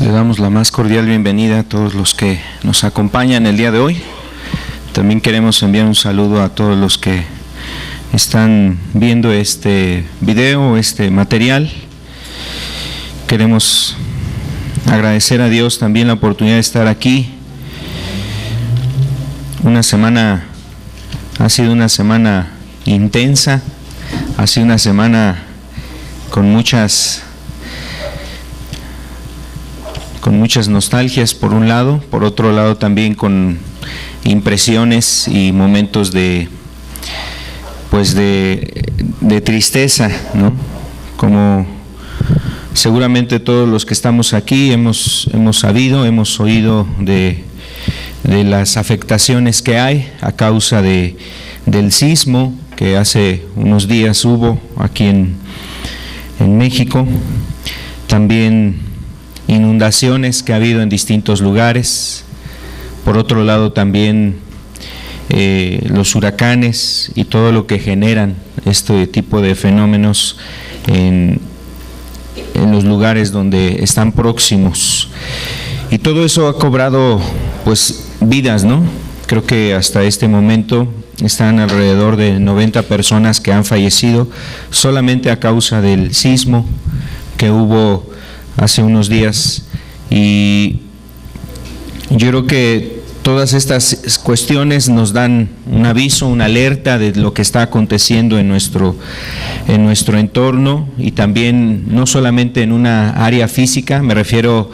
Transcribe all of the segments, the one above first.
Le damos la más cordial bienvenida a todos los que nos acompañan el día de hoy. También queremos enviar un saludo a todos los que están viendo este video, este material. Queremos agradecer a Dios también la oportunidad de estar aquí. Ha sido una semana intensa, ha sido una semana con muchas nostalgias por un lado, por otro lado también con impresiones y momentos de tristeza, ¿no? Como seguramente todos los que estamos aquí hemos oído de las afectaciones que hay a causa del sismo que hace unos días hubo aquí en México, también inundaciones que ha habido en distintos lugares, por otro lado también los huracanes y todo lo que generan este tipo de fenómenos en los lugares donde están próximos, y todo eso ha cobrado pues vidas, ¿no? Creo que hasta este momento están alrededor de 90 personas que han fallecido solamente a causa del sismo que hubo hace unos días. Y yo creo que todas estas cuestiones nos dan un aviso, una alerta de lo que está aconteciendo en nuestro entorno, y también no solamente en una área física. Me refiero,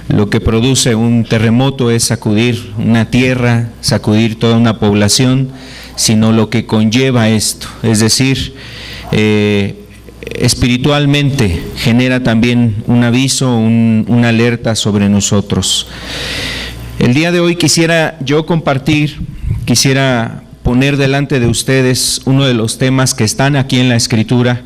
lo que produce un terremoto es sacudir una tierra, sacudir toda una población, sino lo que conlleva esto, es decir, espiritualmente genera también un aviso, una alerta sobre nosotros. El día de hoy quisiera poner delante de ustedes uno de los temas que están aquí en la Escritura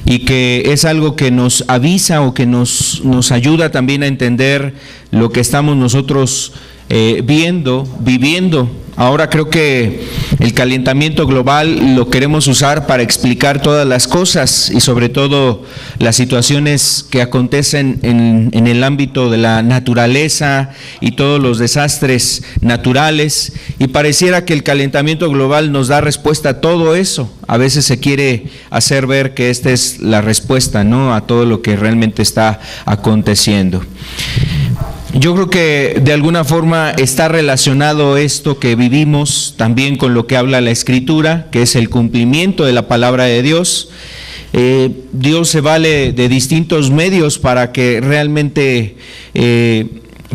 y que es algo que nos avisa o que nos ayuda también a entender lo que estamos nosotros viviendo. Ahora creo que el calentamiento global lo queremos usar para explicar todas las cosas y sobre todo las situaciones que acontecen en el ámbito de la naturaleza y todos los desastres naturales, y pareciera que el calentamiento global nos da respuesta a todo eso. A veces se quiere hacer ver que esta es la respuesta, ¿no?, a todo lo que realmente está aconteciendo. Yo creo que de alguna forma está relacionado esto que vivimos también con lo que habla la Escritura, que es el cumplimiento de la palabra de Dios. Dios se vale de distintos medios para que realmente,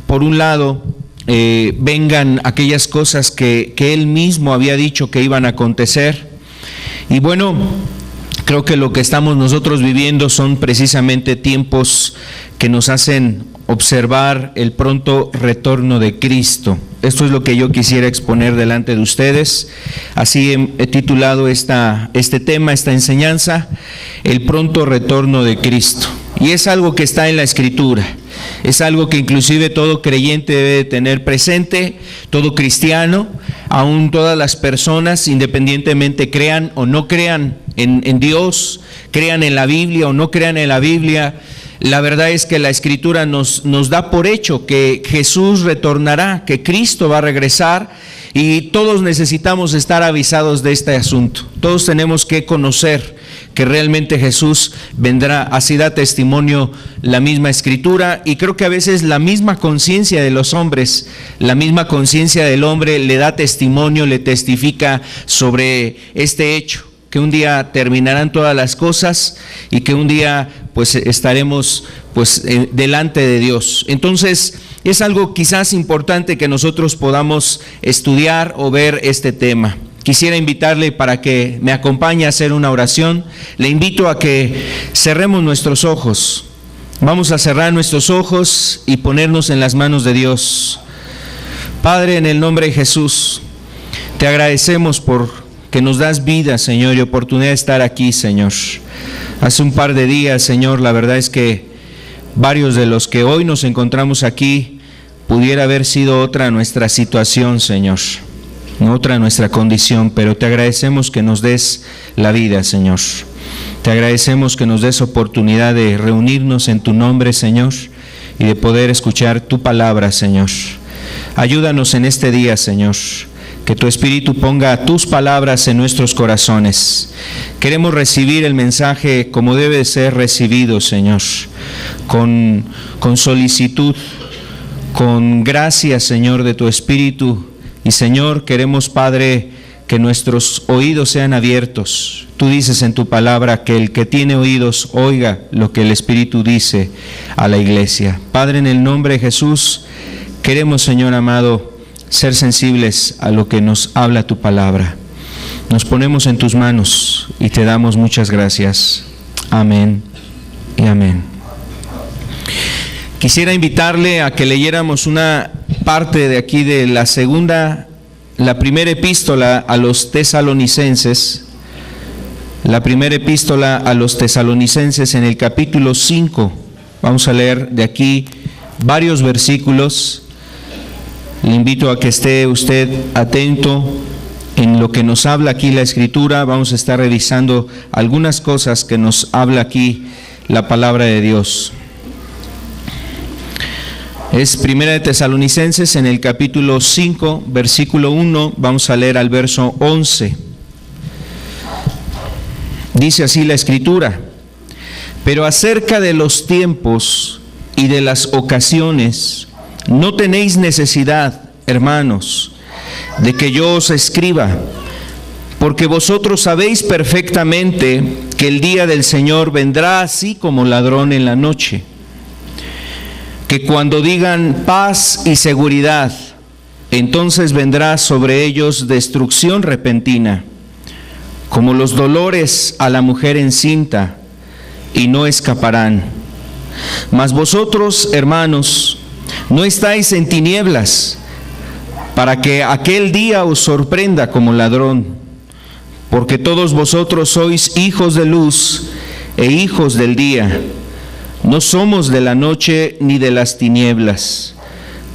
por un lado, vengan aquellas cosas que Él mismo había dicho que iban a acontecer. Y bueno, creo que lo que estamos nosotros viviendo son precisamente tiempos que nos hacen observar el pronto retorno de Cristo. Esto es lo que yo quisiera exponer delante de ustedes. Así he titulado este tema, esta enseñanza, el pronto retorno de Cristo. Y es algo que está en la Escritura. Es algo que inclusive todo creyente debe tener presente, todo cristiano, aún todas las personas, independientemente crean o no crean en Dios, crean en la Biblia o no crean en la Biblia. La verdad es que la Escritura nos da por hecho que Jesús retornará, que Cristo va a regresar, y todos necesitamos estar avisados de este asunto. Todos tenemos que conocer que realmente Jesús vendrá. Así da testimonio la misma Escritura, y creo que a veces la misma conciencia de los hombres, la misma conciencia del hombre le da testimonio, le testifica sobre este hecho, que un día terminarán todas las cosas y que un día pues estaremos delante de Dios. Entonces es algo quizás importante que nosotros podamos estudiar o ver este tema. Quisiera invitarle para que me acompañe a hacer una oración. Le invito a que cerremos nuestros ojos. Vamos a cerrar nuestros ojos y ponernos en las manos de Dios. Padre, en el nombre de Jesús, te agradecemos por que nos das vida, Señor, y oportunidad de estar aquí, Señor. Hace un par de días, Señor, la verdad es que varios de los que hoy nos encontramos aquí, pudiera haber sido otra nuestra situación, Señor, otra nuestra condición, pero te agradecemos que nos des la vida, Señor. Te agradecemos que nos des oportunidad de reunirnos en tu nombre, Señor, y de poder escuchar tu palabra, Señor. Ayúdanos en este día, Señor, que tu Espíritu ponga tus palabras en nuestros corazones. Queremos recibir el mensaje como debe ser recibido, Señor, con solicitud, con gracia, Señor, de tu Espíritu. Y, Señor, queremos, Padre, que nuestros oídos sean abiertos. Tú dices en tu palabra que el que tiene oídos oiga lo que el Espíritu dice a la iglesia. Padre, en el nombre de Jesús, queremos, Señor amado, ser sensibles a lo que nos habla tu palabra. Nos ponemos en tus manos y te damos muchas gracias. Amén y amén. Quisiera invitarle a que leyéramos una parte de aquí de la primera epístola a los tesalonicenses. La primera epístola a los tesalonicenses en el capítulo 5. Vamos a leer de aquí varios versículos. Le invito a que esté usted atento en lo que nos habla aquí la Escritura. Vamos a estar revisando algunas cosas que nos habla aquí la palabra de Dios. Es Primera de Tesalonicenses en el capítulo 5, versículo 1. Vamos a leer al verso 11. Dice así la Escritura: pero acerca de los tiempos y de las ocasiones, no tenéis necesidad, hermanos, de que yo os escriba, porque vosotros sabéis perfectamente que el día del Señor vendrá así como ladrón en la noche. Que cuando digan paz y seguridad, entonces vendrá sobre ellos destrucción repentina, como los dolores a la mujer encinta, y no escaparán. Mas vosotros, hermanos, no estáis en tinieblas, para que aquel día os sorprenda como ladrón, porque todos vosotros sois hijos de luz e hijos del día. No somos de la noche ni de las tinieblas.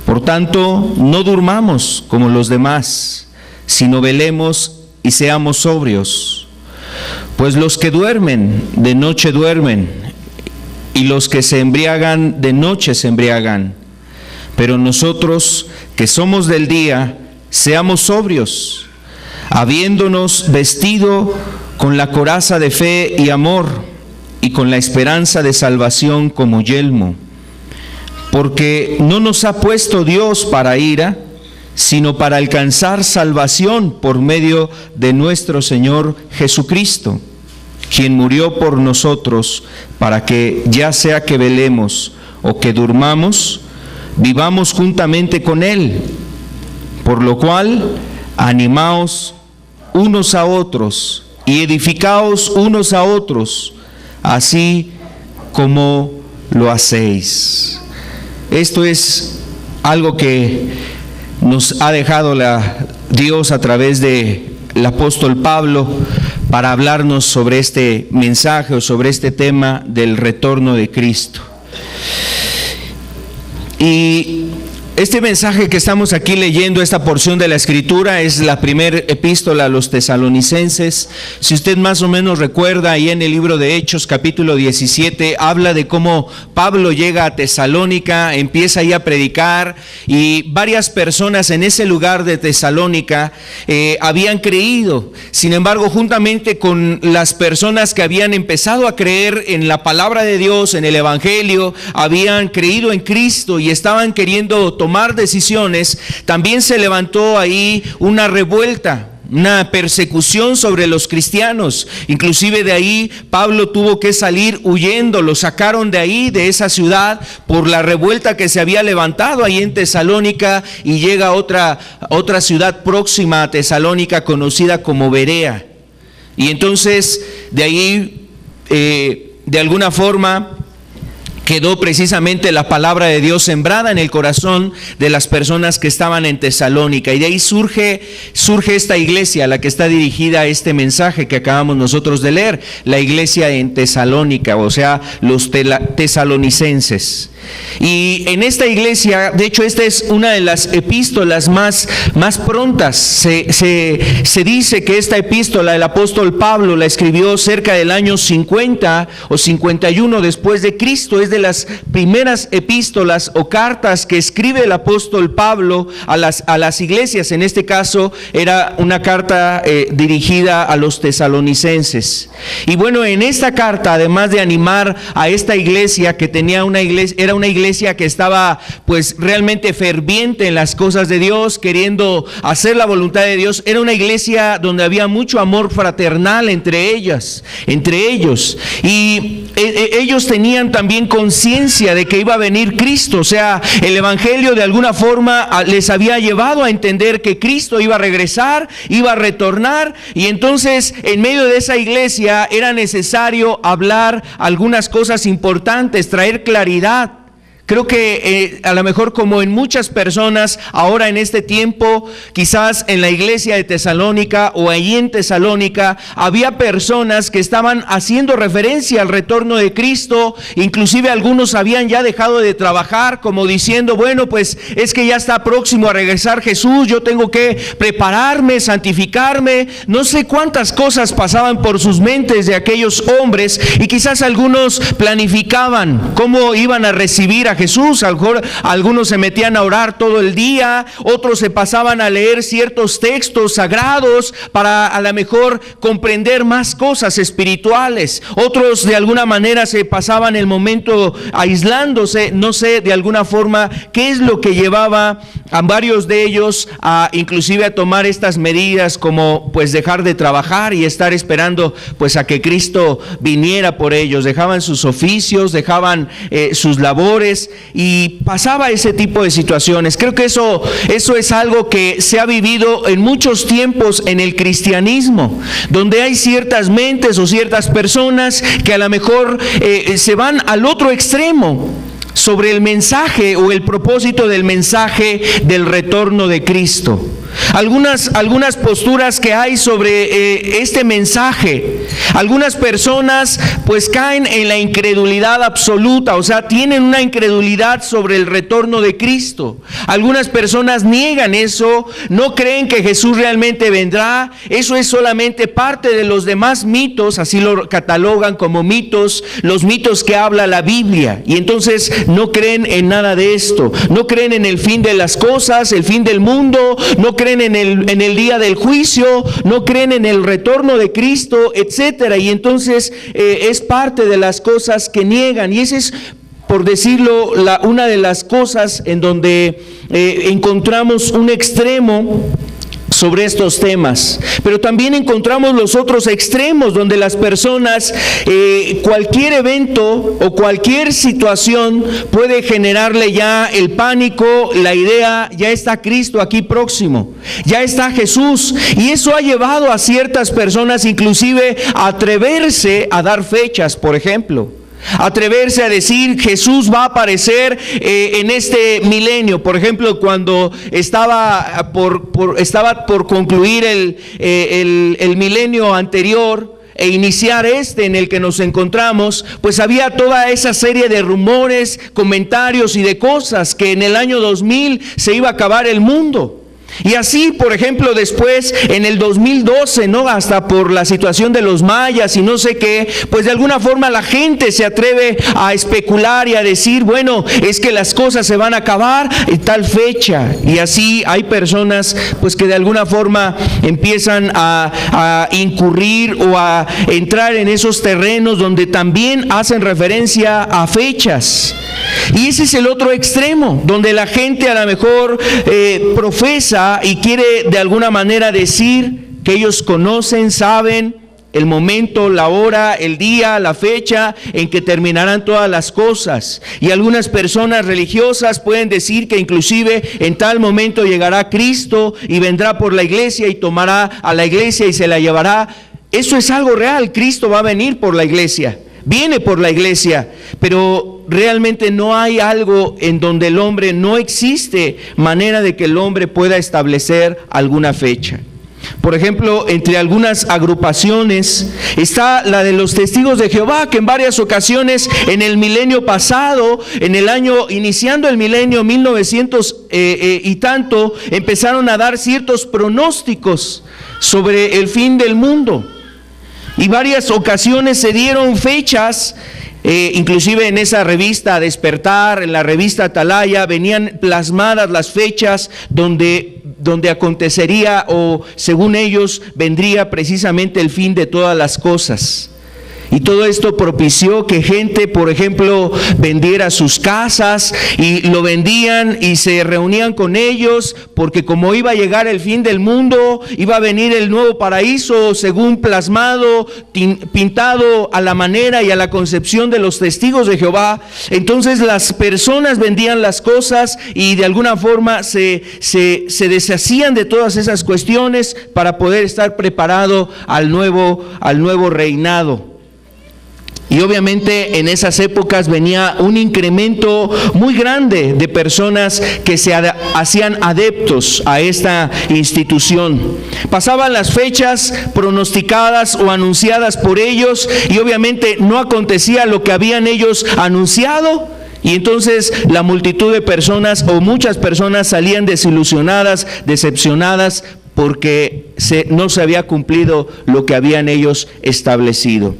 Por tanto, no durmamos como los demás, sino velemos y seamos sobrios. Pues los que duermen, de noche duermen, y los que se embriagan, de noche se embriagan. Pero nosotros, que somos del día, seamos sobrios, habiéndonos vestido con la coraza de fe y amor, y con la esperanza de salvación como yelmo. Porque no nos ha puesto Dios para ira, sino para alcanzar salvación por medio de nuestro Señor Jesucristo, quien murió por nosotros, para que, ya sea que velemos o que durmamos, vivamos juntamente con Él. Por lo cual, animaos unos a otros y edificaos unos a otros, así como lo hacéis. Esto es algo que nos ha dejado Dios a través del apóstol Pablo para hablarnos sobre este mensaje o sobre este tema del retorno de Cristo. Y este mensaje que estamos aquí leyendo, esta porción de la Escritura, es la primera epístola a los tesalonicenses. Si usted más o menos recuerda, ahí en el libro de Hechos, capítulo 17, habla de cómo Pablo llega a Tesalónica, empieza ahí a predicar, y varias personas en ese lugar de Tesalónica habían creído. Sin embargo, juntamente con las personas que habían empezado a creer en la palabra de Dios, en el Evangelio, habían creído en Cristo y estaban queriendo tomar decisiones, también se levantó ahí una revuelta, una persecución sobre los cristianos. Inclusive de ahí Pablo tuvo que salir huyendo, lo sacaron de ahí, de esa ciudad, por la revuelta que se había levantado ahí en Tesalónica, y llega a otra ciudad próxima a Tesalónica conocida como Berea. Y entonces de ahí de alguna forma quedó precisamente la palabra de Dios sembrada en el corazón de las personas que estaban en Tesalónica, y de ahí surge esta iglesia a la que está dirigida este mensaje que acabamos nosotros de leer, la iglesia en Tesalónica, o sea, los tesalonicenses. Y en esta iglesia, de hecho esta es una de las epístolas más prontas. Se dice que esta epístola el apóstol Pablo la escribió cerca del año 50 o 51 después de Cristo. Es de las primeras epístolas o cartas que escribe el apóstol Pablo a las iglesias. En este caso era una carta dirigida a los tesalonicenses. Y bueno, en esta carta, además de animar a esta iglesia que era una iglesia que estaba pues realmente ferviente en las cosas de Dios, queriendo hacer la voluntad de Dios, era una iglesia donde había mucho amor fraternal entre ellos, y ellos tenían también conciencia de que iba a venir Cristo. O sea, el evangelio de alguna forma les había llevado a entender que Cristo iba a regresar, iba a retornar, y entonces en medio de esa iglesia era necesario hablar algunas cosas importantes, traer claridad. Creo que a lo mejor, como en muchas personas ahora en este tiempo, quizás en la iglesia de Tesalónica o allí en Tesalónica, había personas que estaban haciendo referencia al retorno de Cristo. Inclusive algunos habían ya dejado de trabajar, como diciendo, bueno, pues es que ya está próximo a regresar Jesús, yo tengo que prepararme, santificarme. No sé cuántas cosas pasaban por sus mentes de aquellos hombres, y quizás algunos planificaban cómo iban a recibir a Jesús. A lo mejor algunos se metían a orar todo el día, otros se pasaban a leer ciertos textos sagrados para a lo mejor comprender más cosas espirituales. Otros de alguna manera se pasaban el momento aislándose. No sé de alguna forma qué es lo que llevaba a varios de ellos a inclusive a tomar estas medidas, como pues dejar de trabajar y estar esperando pues a que Cristo viniera por ellos. Dejaban sus oficios, dejaban sus labores, y pasaba ese tipo de situaciones. Creo que eso es algo que se ha vivido en muchos tiempos en el cristianismo, donde hay ciertas mentes o ciertas personas que a lo mejor se van al otro extremo sobre el mensaje o el propósito del mensaje del retorno de Cristo. Algunas posturas que hay sobre este mensaje. Algunas personas pues caen en la incredulidad absoluta, o sea, tienen una incredulidad sobre el retorno de Cristo. Algunas personas niegan eso, no creen que Jesús realmente vendrá. Eso es solamente parte de los demás mitos, así lo catalogan como mitos, los mitos que habla la Biblia. Y entonces no creen en nada de esto. No creen en el fin de las cosas, el fin del mundo, no creen en el día del juicio, no creen en el retorno de Cristo, etcétera. Y entonces es parte de las cosas que niegan. Y ese es, por decirlo, una de las cosas en donde encontramos un extremo sobre estos temas. Pero también encontramos los otros extremos, donde las personas, cualquier evento o cualquier situación puede generarle ya el pánico, la idea, ya está Cristo aquí próximo, ya está Jesús. Y eso ha llevado a ciertas personas inclusive a atreverse a dar fechas, por ejemplo. Atreverse a decir Jesús va a aparecer en este milenio. Por ejemplo, cuando estaba por concluir el milenio anterior e iniciar este en el que nos encontramos, pues había toda esa serie de rumores, comentarios y de cosas que en el año 2000 se iba a acabar el mundo. Y así, por ejemplo, después en el 2012, ¿no? Hasta por la situación de los mayas y no sé qué, pues de alguna forma la gente se atreve a especular y a decir, bueno, es que las cosas se van a acabar en tal fecha. Y así hay personas pues que de alguna forma empiezan a incurrir o a entrar en esos terrenos donde también hacen referencia a fechas. Y ese es el otro extremo, donde la gente a lo mejor profesa y quiere de alguna manera decir que ellos conocen, saben el momento, la hora, el día, la fecha en que terminarán todas las cosas. Y algunas personas religiosas pueden decir que inclusive en tal momento llegará Cristo y vendrá por la iglesia y tomará a la iglesia y se la llevará. Eso es algo real. Cristo va a venir por la iglesia, viene por la iglesia, pero realmente no hay algo en donde no existe manera de que el hombre pueda establecer alguna fecha. Por ejemplo, entre algunas agrupaciones está la de los Testigos de Jehová, que en varias ocasiones en el milenio pasado, iniciando el milenio 1900 y tanto, empezaron a dar ciertos pronósticos sobre el fin del mundo. Y varias ocasiones se dieron fechas, inclusive en esa revista Despertar, en la revista Atalaya, venían plasmadas las fechas donde acontecería, o según ellos vendría precisamente el fin de todas las cosas. Y todo esto propició que gente, por ejemplo, vendiera sus casas, y lo vendían y se reunían con ellos, porque como iba a llegar el fin del mundo, iba a venir el nuevo paraíso, según plasmado, pintado a la manera y a la concepción de los Testigos de Jehová. Entonces las personas vendían las cosas y de alguna forma se deshacían de todas esas cuestiones para poder estar preparado al nuevo reinado. Y obviamente en esas épocas venía un incremento muy grande de personas que se hacían adeptos a esta institución. Pasaban las fechas pronosticadas o anunciadas por ellos, y obviamente no acontecía lo que habían ellos anunciado. Y entonces la multitud de personas, o muchas personas, salían desilusionadas, decepcionadas, porque no se había cumplido lo que habían ellos establecido.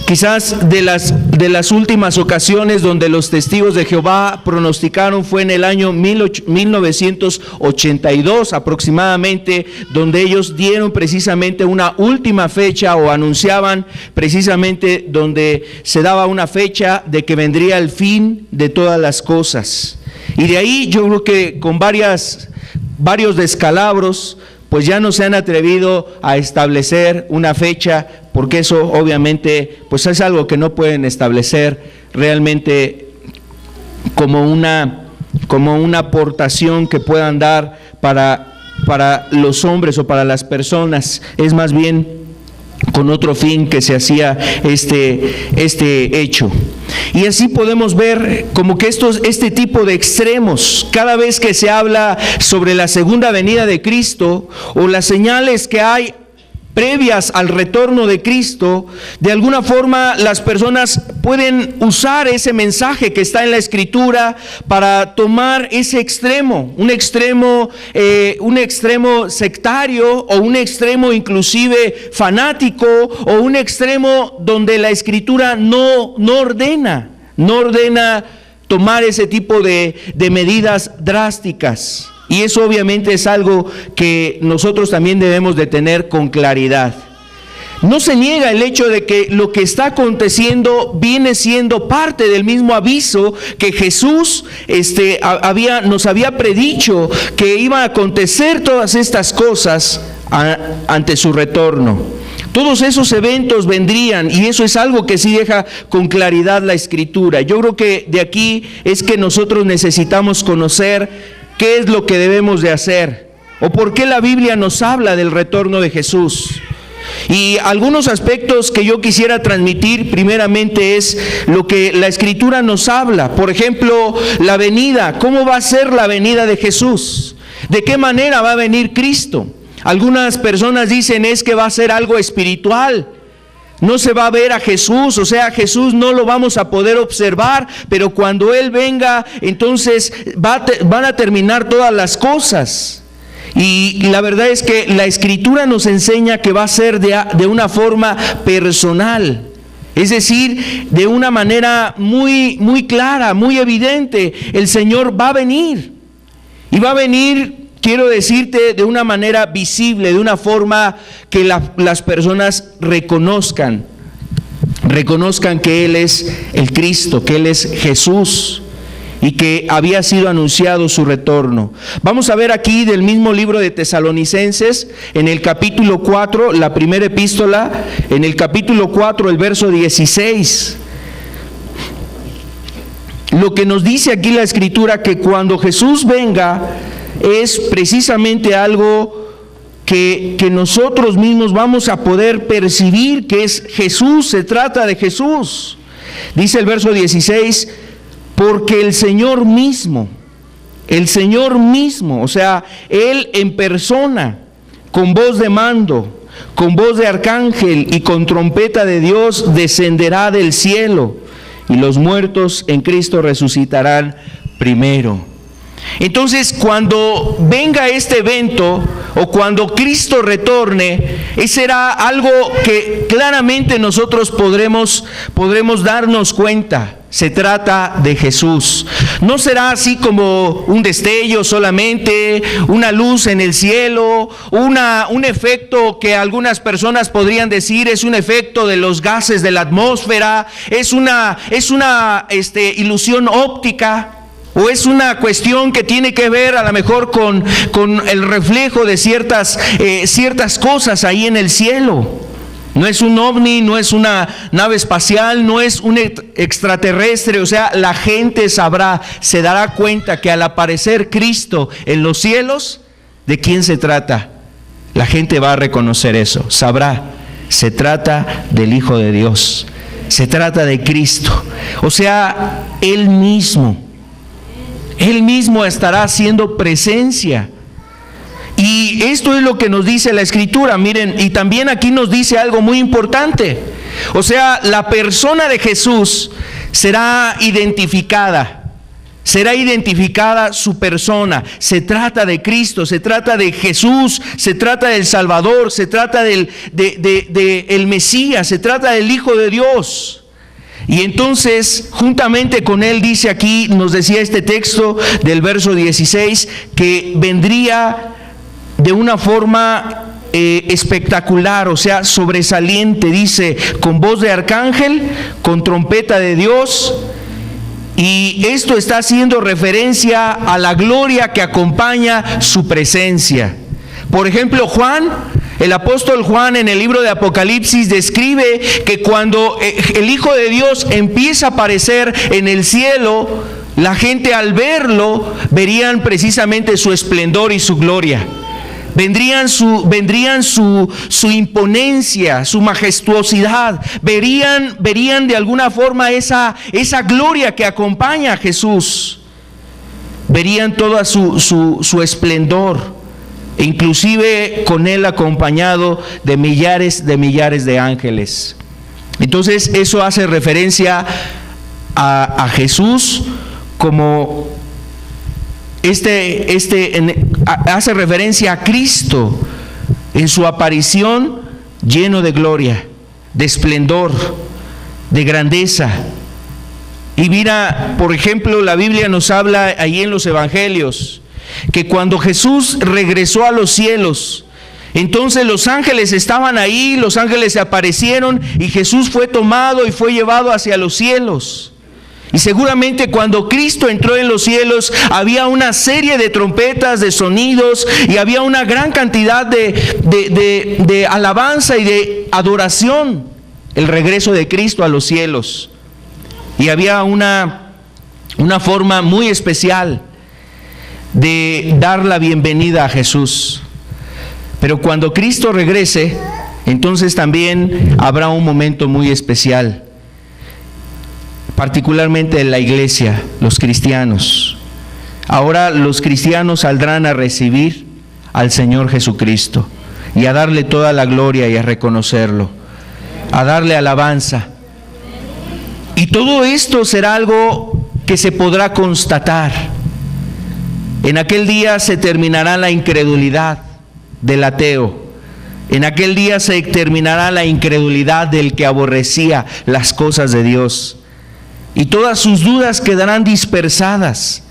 Quizás de las últimas ocasiones donde los Testigos de Jehová pronosticaron fue en el año 1982 aproximadamente, donde ellos dieron precisamente una última fecha, o anunciaban precisamente donde se daba una fecha de que vendría el fin de todas las cosas. Y de ahí yo creo que con varios descalabros, pues ya no se han atrevido a establecer una fecha, porque eso obviamente pues es algo que no pueden establecer realmente como una aportación que puedan dar para los hombres o para las personas. Es más bien con otro fin que se hacía este hecho. Y así podemos ver como que este tipo de extremos, cada vez que se habla sobre la segunda venida de Cristo, o las señales que hay previas al retorno de Cristo, de alguna forma las personas pueden usar ese mensaje que está en la Escritura para tomar ese extremo, un extremo sectario, o un extremo inclusive fanático, o un extremo donde la Escritura no ordena tomar ese tipo de medidas drásticas. Y eso obviamente es algo que nosotros también debemos de tener con claridad. No se niega el hecho de que lo que está aconteciendo viene siendo parte del mismo aviso que Jesús nos había predicho, que iban a acontecer todas estas cosas ante su retorno. Todos esos eventos vendrían, y eso es algo que sí deja con claridad la Escritura. Yo creo que de aquí es que nosotros necesitamos conocer qué es lo que debemos de hacer, o por qué la Biblia nos habla del retorno de Jesús. Y algunos aspectos que yo quisiera transmitir primeramente es lo que la Escritura nos habla. Por ejemplo, la venida. ¿Cómo va a ser la venida de Jesús? ¿De qué manera va a venir Cristo? Algunas personas dicen es que va a ser algo espiritual. No se va a ver a Jesús, o sea, Jesús no lo vamos a poder observar, pero cuando Él venga, entonces van a terminar todas las cosas. Y la verdad es que la Escritura nos enseña que va a ser de una forma personal. Es decir, de una manera muy, muy clara, muy evidente. El Señor va a venir. Y va a venir, quiero decirte, de una manera visible, de una forma que las personas reconozcan que Él es el Cristo, que Él es Jesús, y que había sido anunciado su retorno. Vamos a ver aquí del mismo libro de Tesalonicenses, en el capítulo 4, la primera epístola, en el capítulo 4, el verso 16. Lo que nos dice aquí la Escritura, que cuando Jesús venga, es precisamente algo que nosotros mismos vamos a poder percibir, que es Jesús, se trata de Jesús. Dice el verso 16, porque el Señor mismo, o sea, Él en persona, con voz de mando, con voz de arcángel y con trompeta de Dios descenderá del cielo, y los muertos en Cristo resucitarán primero. Entonces, cuando venga este evento, o cuando Cristo retorne, ese será algo que claramente nosotros podremos darnos cuenta. Se trata de Jesús. No será así como un destello solamente, una luz en el cielo, un efecto que algunas personas podrían decir es un efecto de los gases de la atmósfera, es una ilusión óptica. O es una cuestión que tiene que ver a lo mejor con el reflejo de ciertas cosas ahí en el cielo. No es un ovni, no es una nave espacial, no es un extraterrestre. O sea, la gente se dará cuenta que al aparecer Cristo en los cielos, ¿de quién se trata? La gente va a reconocer eso, sabrá. Se trata del Hijo de Dios, se trata de Cristo. O sea, Él mismo estará haciendo presencia. Y esto es lo que nos dice la Escritura. Miren, y también aquí nos dice algo muy importante. O sea, la persona de Jesús será identificada su persona. Se trata de Cristo, se trata de Jesús, se trata del Salvador, se trata del Mesías, se trata del Hijo de Dios. Y entonces, juntamente con él, dice aquí, nos decía este texto del verso 16, que vendría de una forma espectacular, o sea, sobresaliente. Dice, con voz de arcángel, con trompeta de Dios. Y esto está haciendo referencia a la gloria que acompaña su presencia. Por ejemplo, el apóstol Juan en el libro de Apocalipsis describe que cuando el Hijo de Dios empieza a aparecer en el cielo, la gente al verlo verían precisamente su esplendor y su gloria. Vendrían su imponencia, su majestuosidad, verían de alguna forma esa gloria que acompaña a Jesús. Verían toda su esplendor. Inclusive con él acompañado de millares de ángeles. Entonces eso hace referencia a Jesús como hace referencia a Cristo en su aparición lleno de gloria, de esplendor, de grandeza. Y mira, por ejemplo, la Biblia nos habla ahí en los evangelios que cuando Jesús regresó a los cielos, entonces los ángeles estaban ahí, los ángeles se aparecieron y Jesús fue tomado y fue llevado hacia los cielos. Y seguramente cuando Cristo entró en los cielos había una serie de trompetas, de sonidos, y había una gran cantidad de alabanza y de adoración, el regreso de Cristo a los cielos. Y había una forma muy especial de dar la bienvenida a Jesús. Pero cuando Cristo regrese, entonces también habrá un momento muy especial, particularmente en la iglesia, los cristianos. Ahora los cristianos saldrán a recibir al Señor Jesucristo y a darle toda la gloria y a reconocerlo, a darle alabanza. Y todo esto será algo que se podrá constatar. En aquel día se terminará la incredulidad del ateo. En aquel día se terminará la incredulidad del que aborrecía las cosas de Dios. Y todas sus dudas quedarán dispersadas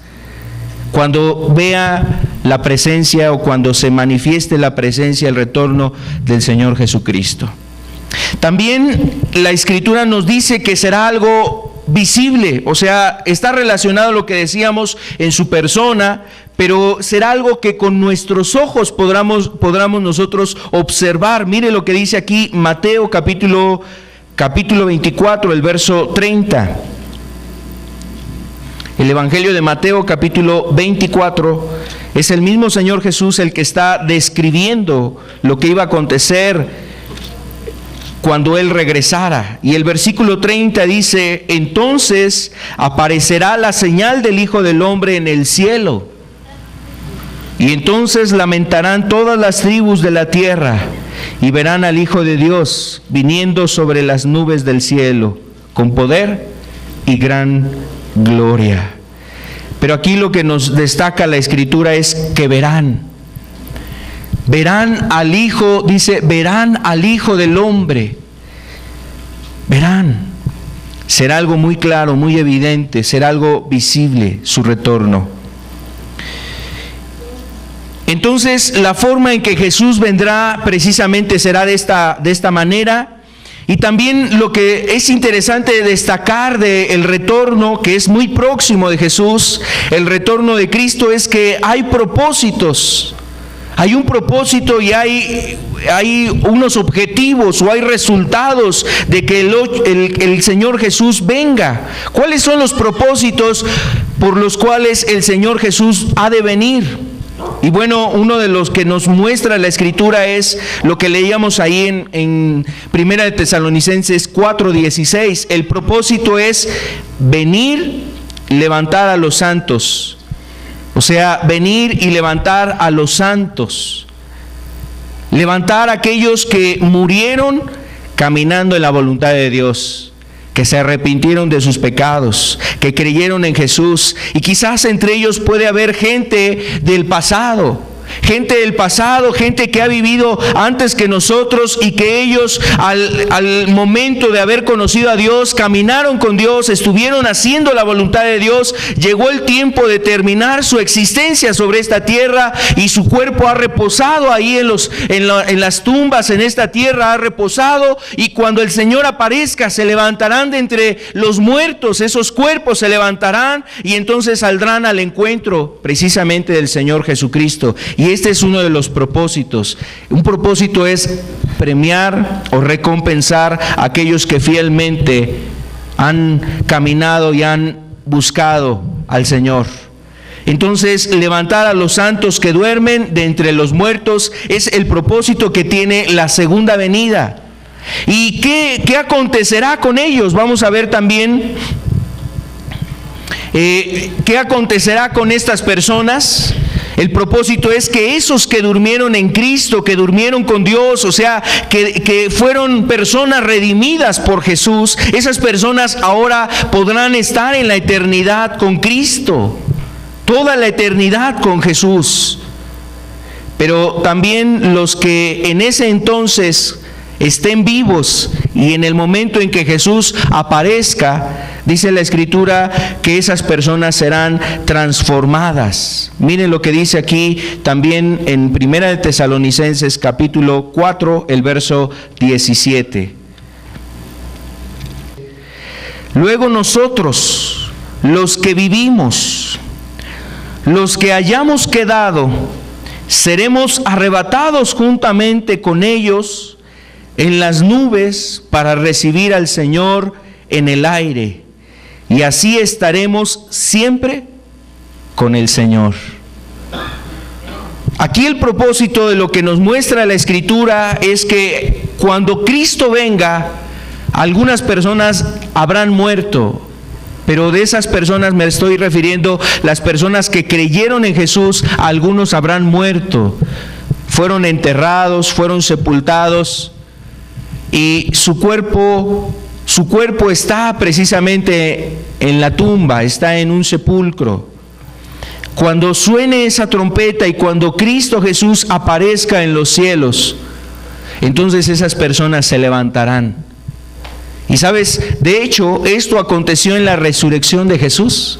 cuando vea la presencia, o cuando se manifieste la presencia, el retorno del Señor Jesucristo. También la Escritura nos dice que será algo visible, o sea, está relacionado a lo que decíamos en su persona, pero será algo que con nuestros ojos podamos nosotros observar. Mire lo que dice aquí Mateo capítulo 24, el verso 30. El Evangelio de Mateo capítulo 24, es el mismo Señor Jesús el que está describiendo lo que iba a acontecer cuando Él regresara. Y el versículo 30 dice: entonces aparecerá la señal del Hijo del Hombre en el cielo, Y entonces lamentarán todas las tribus de la tierra y verán al Hijo de Dios viniendo sobre las nubes del cielo con poder y gran gloria. Pero aquí lo que nos destaca la Escritura es que verán al Hijo, dice, verán al Hijo del Hombre. Verán. Será algo muy claro, muy evidente, será algo visible su retorno. Entonces, la forma en que Jesús vendrá precisamente será de esta manera. Y también lo que es interesante destacar del retorno, que es muy próximo de Jesús, el retorno de Cristo, es que hay propósitos. Hay un propósito y hay unos objetivos o hay resultados de que el Señor Jesús venga. ¿Cuáles son los propósitos por los cuales el Señor Jesús ha de venir? Y bueno, uno de los que nos muestra la Escritura es lo que leíamos ahí en 1 de Tesalonicenses 4:16. El propósito es venir, levantar a los santos. O sea, venir y levantar a los santos. Levantar a aquellos que murieron caminando en la voluntad de Dios, que se arrepintieron de sus pecados, que creyeron en Jesús. Y quizás entre ellos puede haber gente del pasado, gente que ha vivido antes que nosotros y que ellos al momento de haber conocido a Dios, caminaron con Dios, estuvieron haciendo la voluntad de Dios. Llegó el tiempo de terminar su existencia sobre esta tierra y su cuerpo ha reposado ahí en las tumbas, en esta tierra ha reposado, y cuando el Señor aparezca se levantarán de entre los muertos, esos cuerpos se levantarán y entonces saldrán al encuentro precisamente del Señor Jesucristo. Y este es uno de los propósitos. Un propósito es premiar o recompensar a aquellos que fielmente han caminado y han buscado al Señor. Entonces, levantar a los santos que duermen de entre los muertos es el propósito que tiene la segunda venida. ¿Y qué acontecerá con ellos? Vamos a ver también qué acontecerá con estas personas. El propósito es que esos que durmieron en Cristo, que durmieron con Dios, o sea, que fueron personas redimidas por Jesús, esas personas ahora podrán estar en la eternidad con Cristo, toda la eternidad con Jesús. Pero también los que en ese entonces estén vivos y en el momento en que Jesús aparezca, dice la Escritura que esas personas serán transformadas. Miren lo que dice aquí también en 1 de Tesalonicenses capítulo 4, el verso 17. Luego nosotros, los que vivimos, los que hayamos quedado, seremos arrebatados juntamente con ellos en las nubes para recibir al Señor en el aire, y así estaremos siempre con el Señor. Aquí el propósito de lo que nos muestra la Escritura es que cuando Cristo venga, algunas personas habrán muerto, pero de esas personas me estoy refiriendo, las personas que creyeron en Jesús, algunos habrán muerto, fueron enterrados, fueron sepultados, y su cuerpo está precisamente en la tumba, está en un sepulcro. Cuando suene esa trompeta y cuando Cristo Jesús aparezca en los cielos, entonces esas personas se levantarán. Y sabes, de hecho, esto aconteció en la resurrección de Jesús.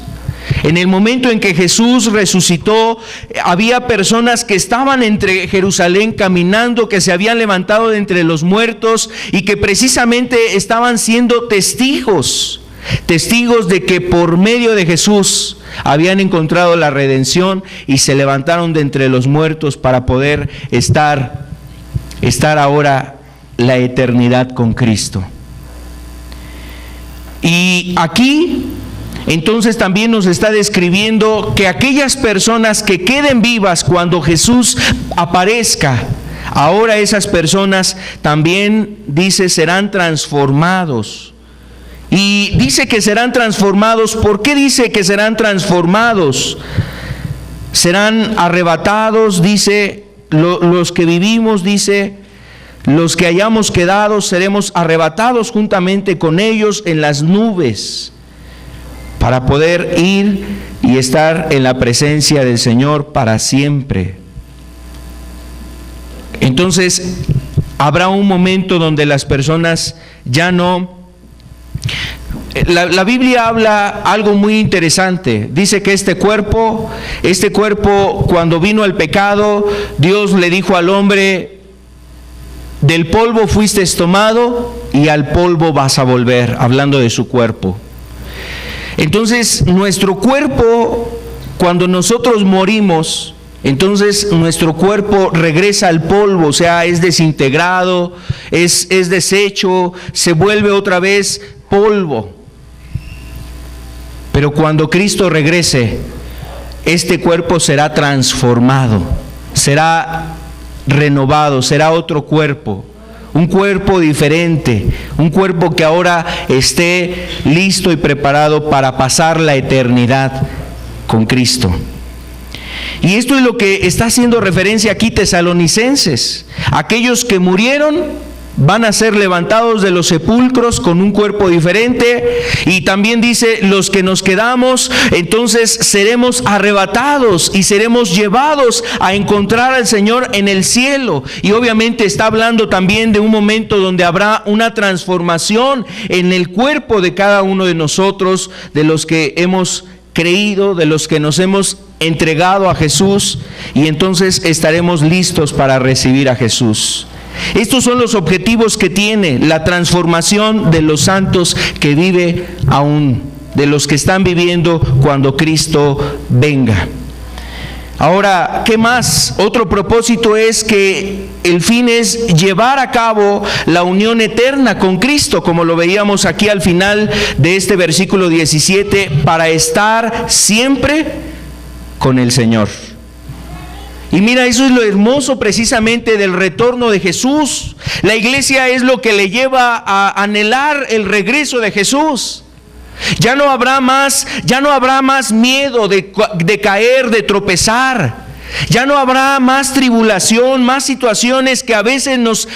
En el momento en que Jesús resucitó, había personas que estaban entre Jerusalén caminando, que se habían levantado de entre los muertos y que precisamente estaban siendo testigos de que por medio de Jesús habían encontrado la redención y se levantaron de entre los muertos para poder estar ahora la eternidad con Cristo. Y aquí entonces también nos está describiendo que aquellas personas que queden vivas cuando Jesús aparezca, ahora esas personas también, dice, serán transformados. Y dice que serán transformados. ¿Por qué dice que serán transformados? serán arrebatados, dice, los que vivimos, dice, los que hayamos quedado, seremos arrebatados juntamente con ellos en las nubes, para poder ir y estar en la presencia del Señor para siempre. Entonces, habrá un momento donde las personas ya no... La Biblia habla algo muy interesante. Dice que este cuerpo, cuando vino el pecado, Dios le dijo al hombre: del polvo fuiste tomado y al polvo vas a volver, hablando de su cuerpo. Entonces, nuestro cuerpo, cuando nosotros morimos, entonces nuestro cuerpo regresa al polvo, o sea, es desintegrado, es deshecho, se vuelve otra vez polvo. Pero cuando Cristo regrese, este cuerpo será transformado, será renovado, será otro cuerpo, un cuerpo diferente, un cuerpo que ahora esté listo y preparado para pasar la eternidad con Cristo. Y esto es lo que está haciendo referencia aquí Tesalonicenses. Aquellos que murieron van a ser levantados de los sepulcros con un cuerpo diferente, y también dice, los que nos quedamos, entonces seremos arrebatados y seremos llevados a encontrar al Señor en el cielo. Y obviamente está hablando también de un momento donde habrá una transformación en el cuerpo de cada uno de nosotros, de los que hemos creído, de los que nos hemos entregado a Jesús, y entonces estaremos listos para recibir a Jesús. Estos son los objetivos que tiene la transformación de los santos que vive aún, de los que están viviendo cuando Cristo venga. Ahora, ¿qué más? Otro propósito es que el fin es llevar a cabo la unión eterna con Cristo, como lo veíamos aquí al final de este versículo 17, para estar siempre con el Señor. Y mira, eso es lo hermoso precisamente del retorno de Jesús. La iglesia es lo que le lleva a anhelar el regreso de Jesús. Ya no habrá más miedo de caer, de tropezar. Ya no habrá más tribulación, más situaciones que a veces nos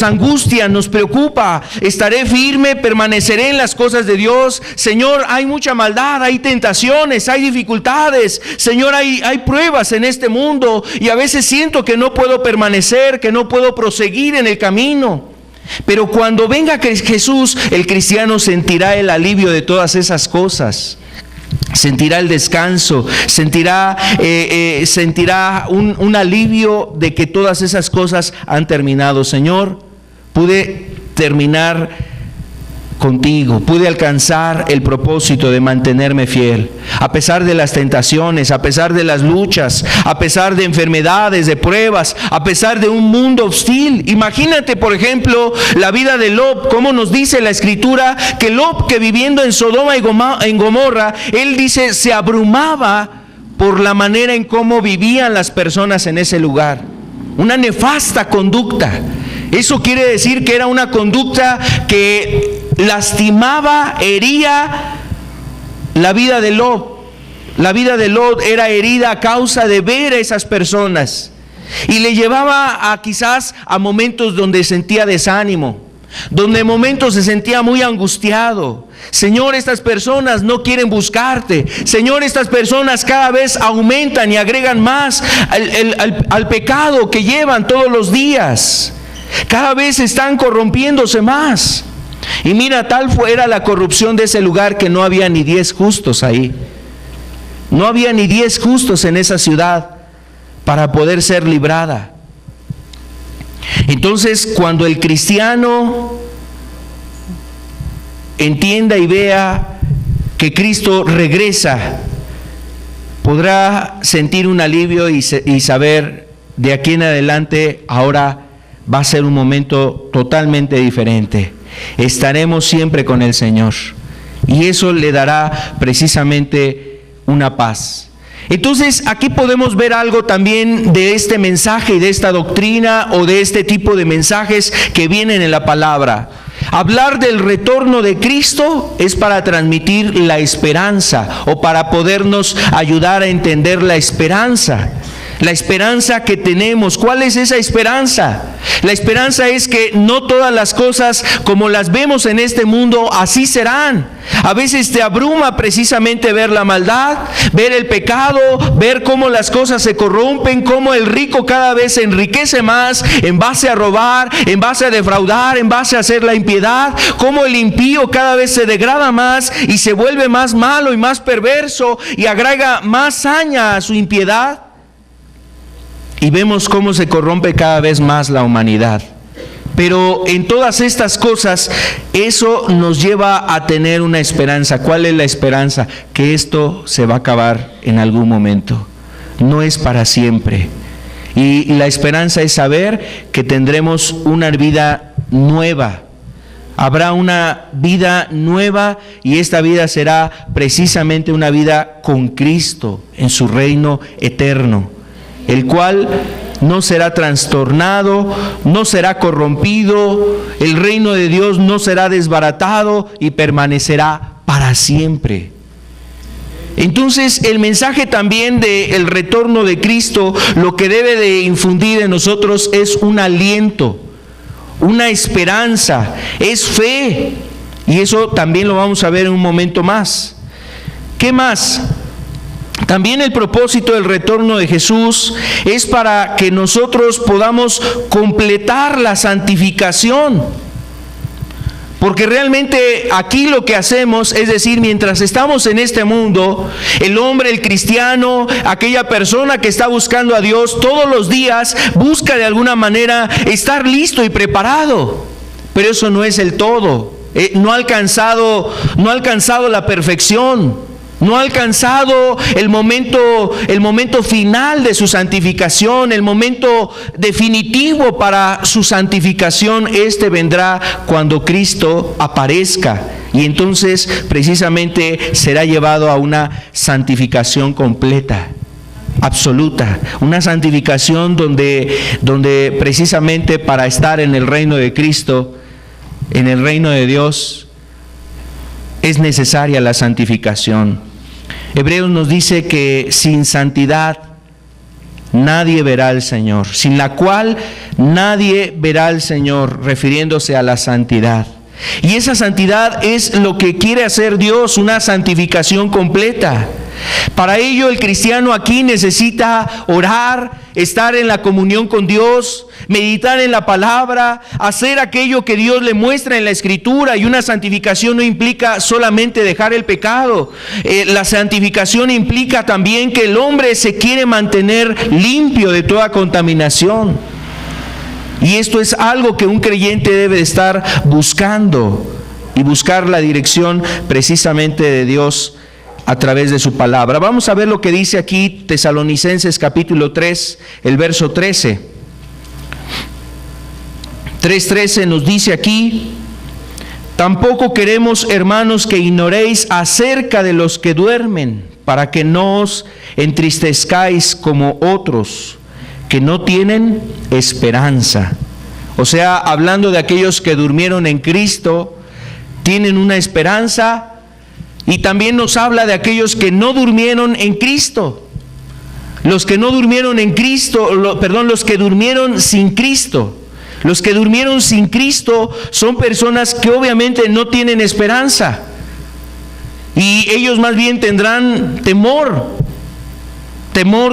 angustian, nos preocupa. Estaré firme, permaneceré en las cosas de Dios. Señor, hay mucha maldad, hay tentaciones, hay dificultades. Señor, hay pruebas en este mundo, y a veces siento que no puedo permanecer, que no puedo proseguir en el camino. Pero cuando venga Jesús, el cristiano sentirá el alivio de todas esas cosas. Sentirá el descanso, sentirá un alivio de que todas esas cosas han terminado. Señor, pude terminar contigo, pude alcanzar el propósito de mantenerme fiel, a pesar de las tentaciones, a pesar de las luchas, a pesar de enfermedades, de pruebas, a pesar de un mundo hostil. Imagínate, por ejemplo, la vida de Lot, como nos dice la Escritura, que Lot, que viviendo en Sodoma y en Gomorra, él dice, se abrumaba por la manera en cómo vivían las personas en ese lugar. Una nefasta conducta. Eso quiere decir que era una conducta que lastimaba, hería la vida de Lot. La vida de Lot era herida a causa de ver a esas personas, y le llevaba quizás a momentos donde sentía desánimo, donde en momentos se sentía muy angustiado. Señor, estas personas no quieren buscarte. Señor, estas personas cada vez aumentan y agregan más al pecado que llevan todos los días. Cada vez están corrompiéndose más. Y mira, tal era la corrupción de ese lugar que no había ni 10 justos ahí. No había ni 10 justos en esa ciudad para poder ser librada. Entonces, cuando el cristiano entienda y vea que Cristo regresa, podrá sentir un alivio y saber, de aquí en adelante, ahora va a ser un momento totalmente diferente. Estaremos siempre con el Señor, y eso le dará precisamente una paz. Entonces, aquí podemos ver algo también de este mensaje y de esta doctrina, o de este tipo de mensajes que vienen en la palabra. Hablar del retorno de Cristo es para transmitir la esperanza o para podernos ayudar a entender la esperanza. La esperanza que tenemos. ¿Cuál es esa esperanza? La esperanza es que no todas las cosas como las vemos en este mundo así serán. A veces te abruma precisamente ver la maldad, ver el pecado, ver cómo las cosas se corrompen, cómo el rico cada vez se enriquece más en base a robar, en base a defraudar, en base a hacer la impiedad, cómo el impío cada vez se degrada más y se vuelve más malo y más perverso y agrega más saña a su impiedad. Y vemos cómo se corrompe cada vez más la humanidad. Pero en todas estas cosas, eso nos lleva a tener una esperanza. ¿Cuál es la esperanza? Que esto se va a acabar en algún momento. No es para siempre. Y la esperanza es saber que tendremos una vida nueva. Habrá una vida nueva y esta vida será precisamente una vida con Cristo en su reino eterno, el cual no será trastornado, no será corrompido, el reino de Dios no será desbaratado y permanecerá para siempre. Entonces, el mensaje también del retorno de Cristo, lo que debe de infundir en nosotros es un aliento, una esperanza, es fe, y eso también lo vamos a ver en un momento más. ¿Qué más? También el propósito del retorno de Jesús es para que nosotros podamos completar la santificación. Porque realmente aquí lo que hacemos, es decir, mientras estamos en este mundo, el hombre, el cristiano, aquella persona que está buscando a Dios todos los días, busca de alguna manera estar listo y preparado. Pero eso no es el todo. No ha alcanzado la perfección. No ha alcanzado el momento final de su santificación, el momento definitivo para su santificación. Este vendrá cuando Cristo aparezca y entonces precisamente será llevado a una santificación completa, absoluta, una santificación donde precisamente para estar en el reino de Cristo, en el reino de Dios, es necesaria la santificación. Hebreos nos dice que sin santidad nadie verá al Señor, sin la cual nadie verá al Señor, refiriéndose a la santidad. Y esa santidad es lo que quiere hacer Dios, una santificación completa. Para ello el cristiano aquí necesita orar, estar en la comunión con Dios, meditar en la palabra, hacer aquello que Dios le muestra en la Escritura. Y una santificación no implica solamente dejar el pecado. La santificación implica también que el hombre se quiere mantener limpio de toda contaminación. Y esto es algo que un creyente debe de estar buscando y buscar la dirección precisamente de Dios a través de su palabra. Vamos a ver lo que dice aquí Tesalonicenses capítulo 3, el verso 13. 3:13 nos dice aquí: tampoco queremos, hermanos, que ignoréis acerca de los que duermen, para que no os entristezcáis como otros que no tienen esperanza. O sea, hablando de aquellos que durmieron en Cristo, tienen una esperanza. Y también nos habla de aquellos que no durmieron en Cristo. Los que no durmieron en Cristo, los que durmieron sin Cristo. Los que durmieron sin Cristo son personas que obviamente no tienen esperanza. Y ellos más bien tendrán temor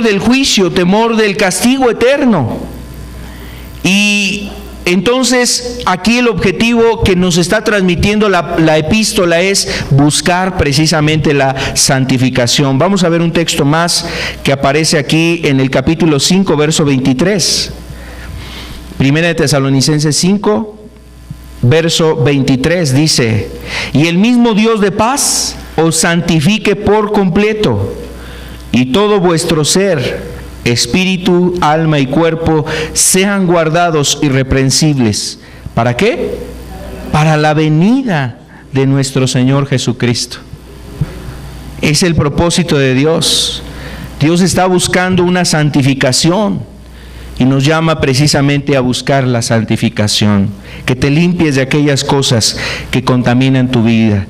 del juicio, temor del castigo eterno. Y entonces, aquí el objetivo que nos está transmitiendo la epístola es buscar precisamente la santificación. Vamos a ver un texto más que aparece aquí en el capítulo 5, verso 23. Primera de Tesalonicenses 5, verso 23 dice: y el mismo Dios de paz os santifique por completo, y todo vuestro ser, espíritu, alma y cuerpo, sean guardados irreprensibles. ¿Para qué? Para la venida de nuestro Señor Jesucristo. Es el propósito de Dios. Dios está buscando una santificación. y nos llama precisamente a buscar la santificación, que te limpies de aquellas cosas que contaminan tu vida.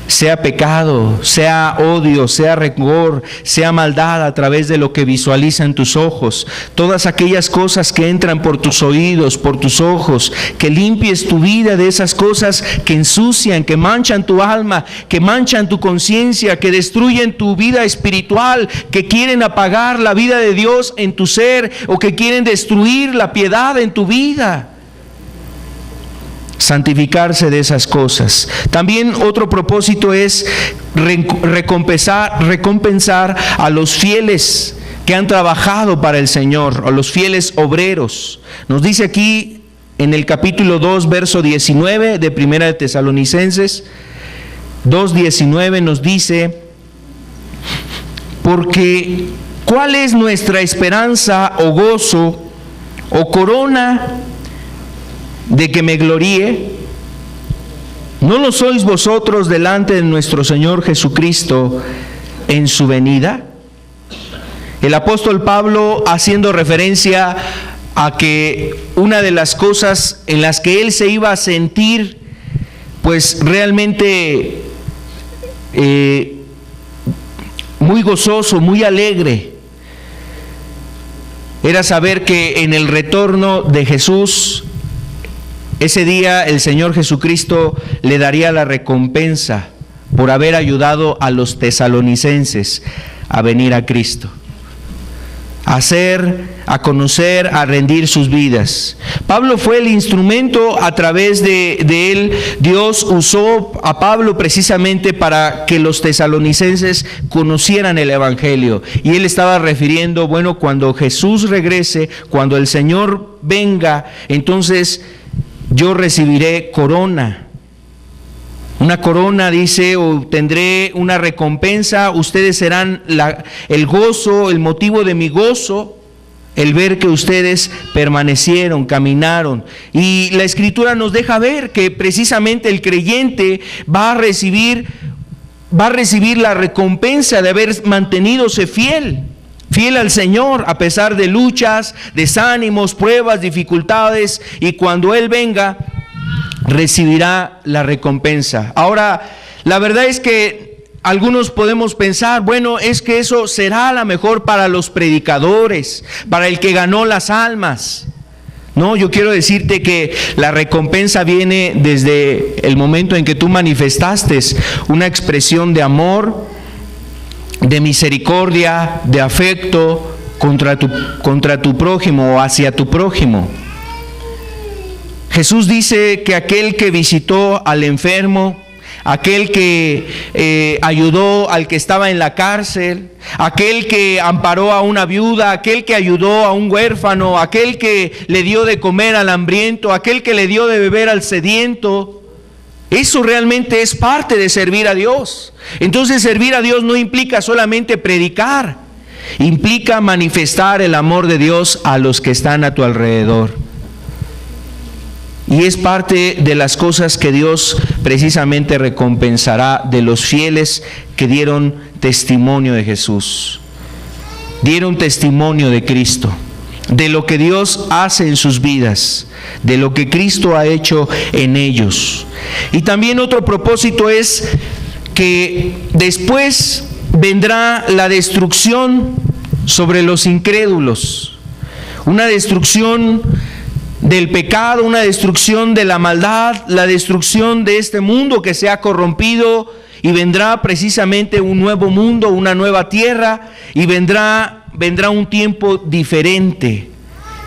Sea pecado, sea odio, sea rencor, sea maldad a través de lo que visualizan tus ojos, todas aquellas cosas que entran por tus oídos, por tus ojos, que limpies tu vida de esas cosas que ensucian, que manchan tu alma, que manchan tu conciencia, que destruyen tu vida espiritual, que quieren apagar la vida de Dios en tu ser o que quieren destruir la piedad en tu vida. Santificarse de esas cosas. También otro propósito es recompensar a los fieles que han trabajado para el Señor, a los fieles obreros. Nos dice aquí en el capítulo 2, verso 19 de Primera de Tesalonicenses, 2:19 nos dice: porque ¿cuál es nuestra esperanza o gozo o corona de que me gloríe? ¿No lo sois vosotros delante de nuestro Señor Jesucristo en su venida? El apóstol Pablo, haciendo referencia a que una de las cosas en las que él se iba a sentir pues realmente muy gozoso, muy alegre, era saber que en el retorno de Jesús, ese día el Señor Jesucristo le daría la recompensa por haber ayudado a los tesalonicenses a venir a Cristo, a conocer, a rendir sus vidas. Pablo fue el instrumento a través de él. Dios usó a Pablo precisamente para que los tesalonicenses conocieran el Evangelio. Y él estaba refiriendo, bueno, cuando Jesús regrese, cuando el Señor venga, entonces yo recibiré corona. Una corona, dice, o tendré una recompensa. Ustedes serán el gozo, el motivo de mi gozo, el ver que ustedes permanecieron, caminaron. Y la Escritura nos deja ver que precisamente el creyente va a recibir la recompensa de haber mantenidose fiel al Señor, a pesar de luchas, desánimos, pruebas, dificultades, y cuando Él venga, recibirá la recompensa. Ahora, la verdad es que algunos podemos pensar, bueno, es que eso será a lo mejor para los predicadores, para el que ganó las almas. No, yo quiero decirte que la recompensa viene desde el momento en que tú manifestaste una expresión de amor, de misericordia, de afecto contra tu prójimo o hacia tu prójimo. Jesús dice que aquel que visitó al enfermo, aquel que ayudó al que estaba en la cárcel, aquel que amparó a una viuda, aquel que ayudó a un huérfano, aquel que le dio de comer al hambriento, aquel que le dio de beber al sediento, eso realmente es parte de servir a Dios. Entonces, servir a Dios no implica solamente predicar, implica manifestar el amor de Dios a los que están a tu alrededor. Y es parte de las cosas que Dios precisamente recompensará de los fieles que dieron testimonio de Jesús, dieron testimonio de Cristo, de lo que Dios hace en sus vidas, de lo que Cristo ha hecho en ellos. Y también otro propósito es que después vendrá la destrucción sobre los incrédulos, una destrucción del pecado, una destrucción de la maldad, la destrucción de este mundo que se ha corrompido, y vendrá precisamente un nuevo mundo, una nueva tierra, y vendrá un tiempo diferente.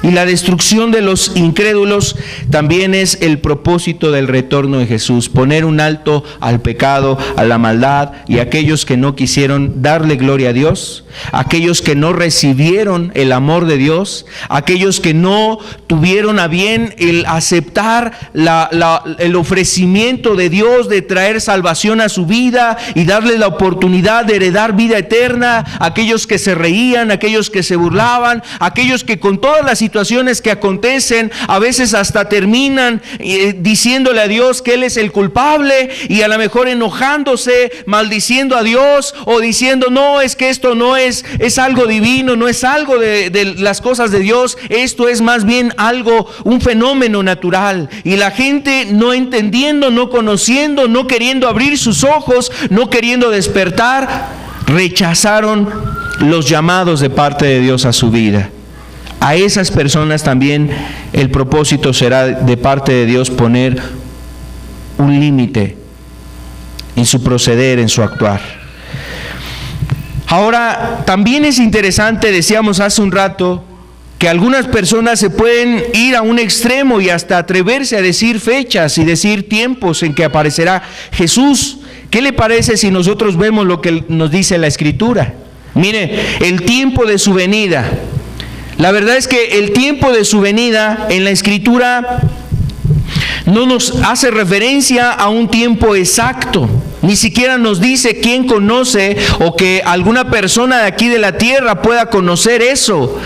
Y la destrucción de los incrédulos también es el propósito del retorno de Jesús, poner un alto al pecado, a la maldad, y aquellos que no quisieron darle gloria a Dios, aquellos que no recibieron el amor de Dios, aquellos que no tuvieron a bien el aceptar el ofrecimiento de Dios de traer salvación a su vida y darle la oportunidad de heredar vida eterna, aquellos que se reían, aquellos que se burlaban, aquellos que con todas las situaciones situaciones que acontecen, a veces hasta terminan diciéndole a Dios que Él es el culpable, y a lo mejor enojándose, maldiciendo a Dios, o diciendo, no, es que esto no es algo divino, no es algo de las cosas de Dios, esto es más bien algo, un fenómeno natural. Y la gente no entendiendo, no conociendo, no queriendo abrir sus ojos, no queriendo despertar, rechazaron los llamados de parte de Dios a su vida. A esas personas también el propósito será de parte de Dios poner un límite en su proceder, en su actuar. Ahora, también es interesante, decíamos hace un rato, que algunas personas se pueden ir a un extremo y hasta atreverse a decir fechas y decir tiempos en que aparecerá Jesús. ¿Qué le parece si nosotros vemos lo que nos dice la Escritura? Mire, el tiempo de su venida. La verdad es que el tiempo de su venida en la Escritura no nos hace referencia a un tiempo exacto. Ni siquiera nos dice quién conoce, o que alguna persona de aquí de la tierra pueda conocer eso.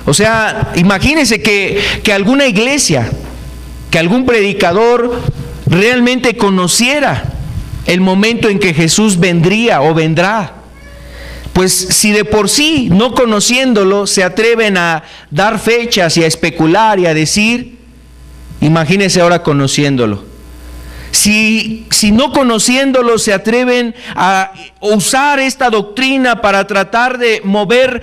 O sea, imagínense que alguna iglesia, que algún predicador realmente conociera el momento en que Jesús vendría o vendrá. Pues si de por sí, no conociéndolo, se atreven a dar fechas y a especular y a decir, imagínense ahora conociéndolo. Si no conociéndolo se atreven a usar esta doctrina para tratar de mover,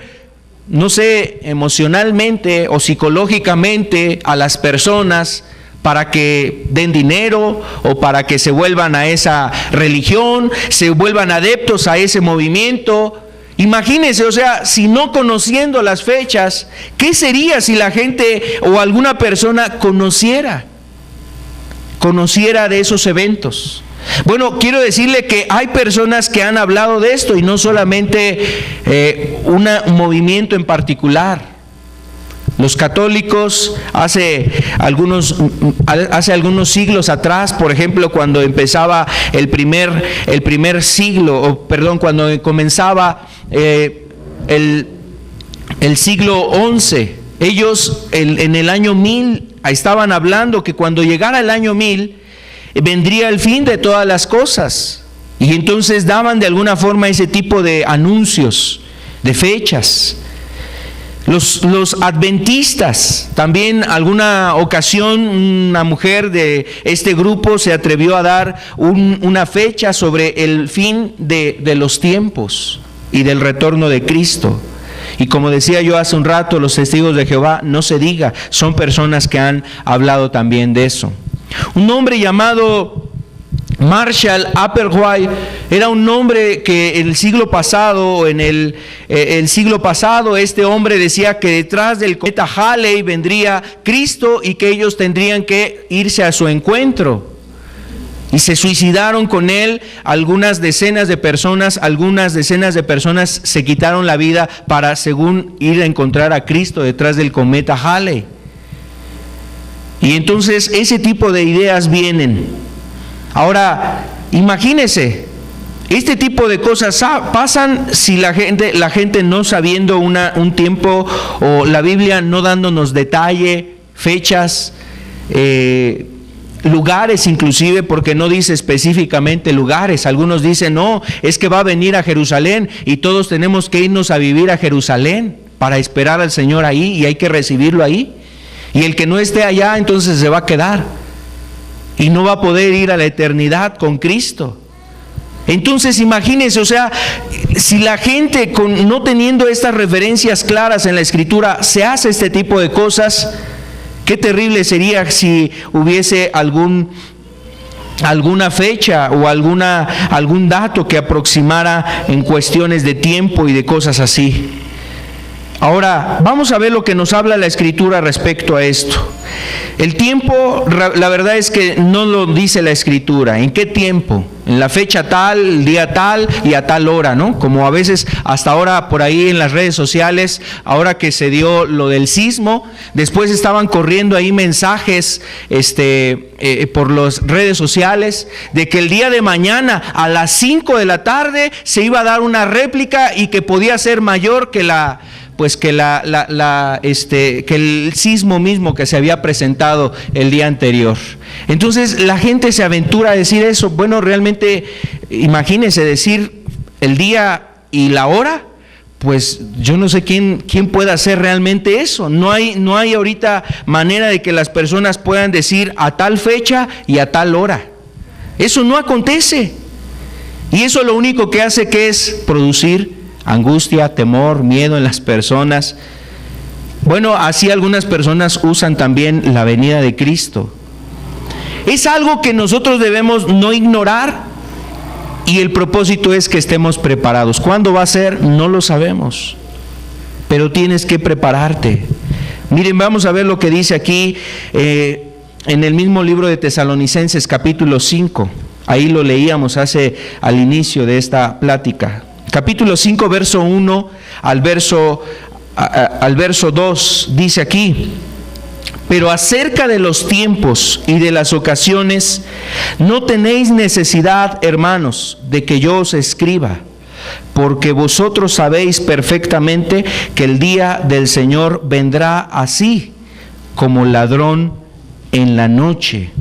no sé, emocionalmente o psicológicamente a las personas para que den dinero o para que se vuelvan a esa religión, se vuelvan adeptos a ese movimiento. Imagínense, o sea, si no conociendo las fechas, ¿qué sería si la gente o alguna persona conociera de esos eventos? Bueno, quiero decirle que hay personas que han hablado de esto, y no solamente un movimiento en particular. Los católicos hace algunos siglos atrás, por ejemplo, cuando empezaba el primer siglo, cuando comenzaba el siglo XI, ellos en el año 1000 estaban hablando que cuando llegara el año 1000 vendría el fin de todas las cosas, y entonces daban de alguna forma ese tipo de anuncios, de fechas. Los adventistas, también alguna ocasión una mujer de este grupo se atrevió a dar una fecha sobre el fin de los tiempos y del retorno de Cristo. Y como decía yo hace un rato, los testigos de Jehová, no se diga, son personas que han hablado también de eso. Un hombre llamado Marshall Applewhite era un hombre que el siglo pasado, este hombre decía que detrás del cometa Halley vendría Cristo y que ellos tendrían que irse a su encuentro. Y se suicidaron con él algunas decenas de personas se quitaron la vida para, según, ir a encontrar a Cristo detrás del cometa Halley. Y entonces ese tipo de ideas vienen. Ahora, imagínese, este tipo de cosas pasan si la gente no sabiendo un tiempo, o la Biblia no dándonos detalle, fechas, lugares inclusive, porque no dice específicamente lugares. Algunos dicen, no, es que va a venir a Jerusalén y todos tenemos que irnos a vivir a Jerusalén para esperar al Señor ahí, y hay que recibirlo ahí. Y el que no esté allá entonces se va a quedar y no va a poder ir a la eternidad con Cristo. Entonces imagínense, o sea, si la gente no teniendo estas referencias claras en la Escritura se hace este tipo de cosas, qué terrible sería si hubiese alguna fecha o algún dato que aproximara en cuestiones de tiempo y de cosas así. Ahora, vamos a ver lo que nos habla la Escritura respecto a esto. El tiempo, la verdad es que no lo dice la Escritura. ¿En qué tiempo? En la fecha tal, el día tal y a tal hora, ¿no? Como a veces hasta ahora por ahí en las redes sociales, ahora que se dio lo del sismo, después estaban corriendo ahí mensajes por las redes sociales de que el día de mañana a las 5 de la tarde se iba a dar una réplica y que podía ser mayor que la pues que que el sismo mismo que se había presentado el día anterior. Entonces la gente se aventura a decir eso. Bueno, realmente imagínense decir el día y la hora. Pues yo no sé quién pueda hacer realmente eso. No hay ahorita manera de que las personas puedan decir a tal fecha y a tal hora. Eso no acontece. Y eso lo único que hace que es producir angustia, temor, miedo en las personas. Bueno, así algunas personas usan también la venida de Cristo. Es algo que nosotros debemos no ignorar, y el propósito es que estemos preparados. ¿Cuándo va a ser? No lo sabemos, pero tienes que prepararte. Miren, vamos a ver lo que dice aquí en el mismo libro de Tesalonicenses, capítulo 5. Ahí lo leíamos al inicio de esta plática. Capítulo 5, verso 1 al verso 2, dice aquí: pero acerca de los tiempos y de las ocasiones, no tenéis necesidad, hermanos, de que yo os escriba, porque vosotros sabéis perfectamente que el día del Señor vendrá así, como ladrón en la noche.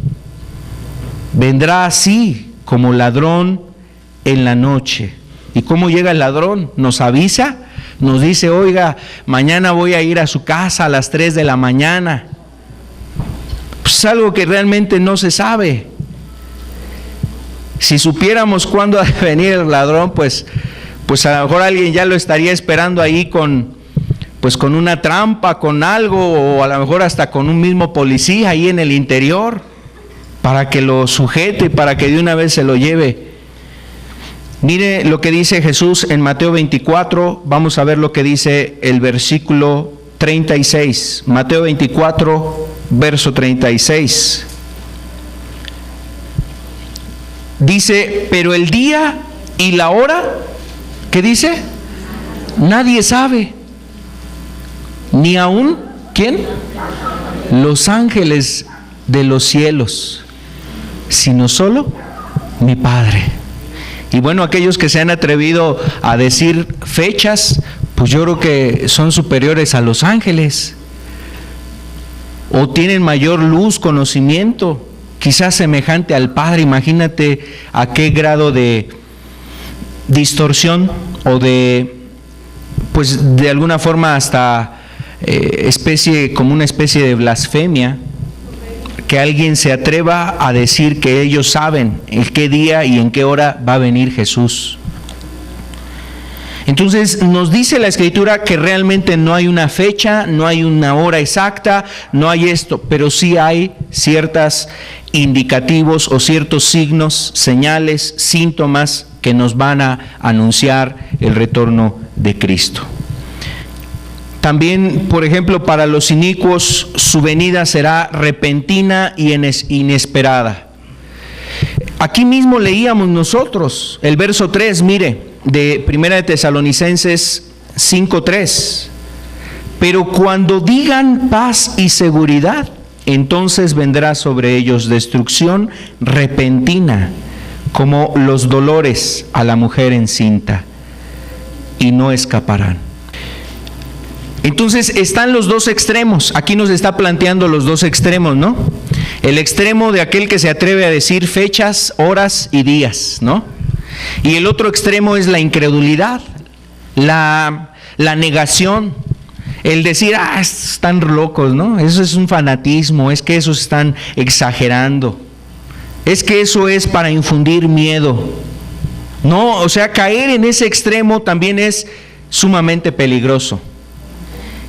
Vendrá así, como ladrón en la noche. ¿Y cómo llega el ladrón? Nos avisa, nos dice: oiga, mañana voy a ir a su casa a las 3 de la mañana. Pues algo que realmente no se sabe. Si supiéramos cuándo ha de venir el ladrón, pues a lo mejor alguien ya lo estaría esperando ahí con una trampa, con algo, o a lo mejor hasta con un mismo policía ahí en el interior, para que lo sujete y para que de una vez se lo lleve. Mire lo que dice Jesús en Mateo 24, vamos a ver lo que dice el versículo 36. Mateo 24, verso 36. Dice: pero el día y la hora, ¿qué dice? Nadie sabe, ni aún, ¿quién? Los ángeles de los cielos, sino solo mi Padre. Y bueno, aquellos que se han atrevido a decir fechas, pues yo creo que son superiores a los ángeles, o tienen mayor luz, conocimiento, quizás semejante al Padre. Imagínate a qué grado de distorsión o de alguna forma hasta como una especie de blasfemia, que alguien se atreva a decir que ellos saben en qué día y en qué hora va a venir Jesús. Entonces nos dice la Escritura que realmente no hay una fecha, no hay una hora exacta, no hay esto, pero sí hay ciertos indicativos o ciertos signos, señales, síntomas que nos van a anunciar el retorno de Cristo. También, por ejemplo, para los inicuos, su venida será repentina y inesperada. Aquí mismo leíamos nosotros el verso 3, mire, de 1 de Tesalonicenses 5:3. Pero cuando digan paz y seguridad, entonces vendrá sobre ellos destrucción repentina, como los dolores a la mujer encinta, y no escaparán. Entonces están los dos extremos. Aquí nos está planteando los dos extremos, ¿no? El extremo de aquel que se atreve a decir fechas, horas y días, ¿no? Y el otro extremo es la incredulidad, la negación, el decir: están locos, ¿no? Eso es un fanatismo, es que esos están exagerando, es que eso es para infundir miedo. No, o sea, caer en ese extremo también es sumamente peligroso.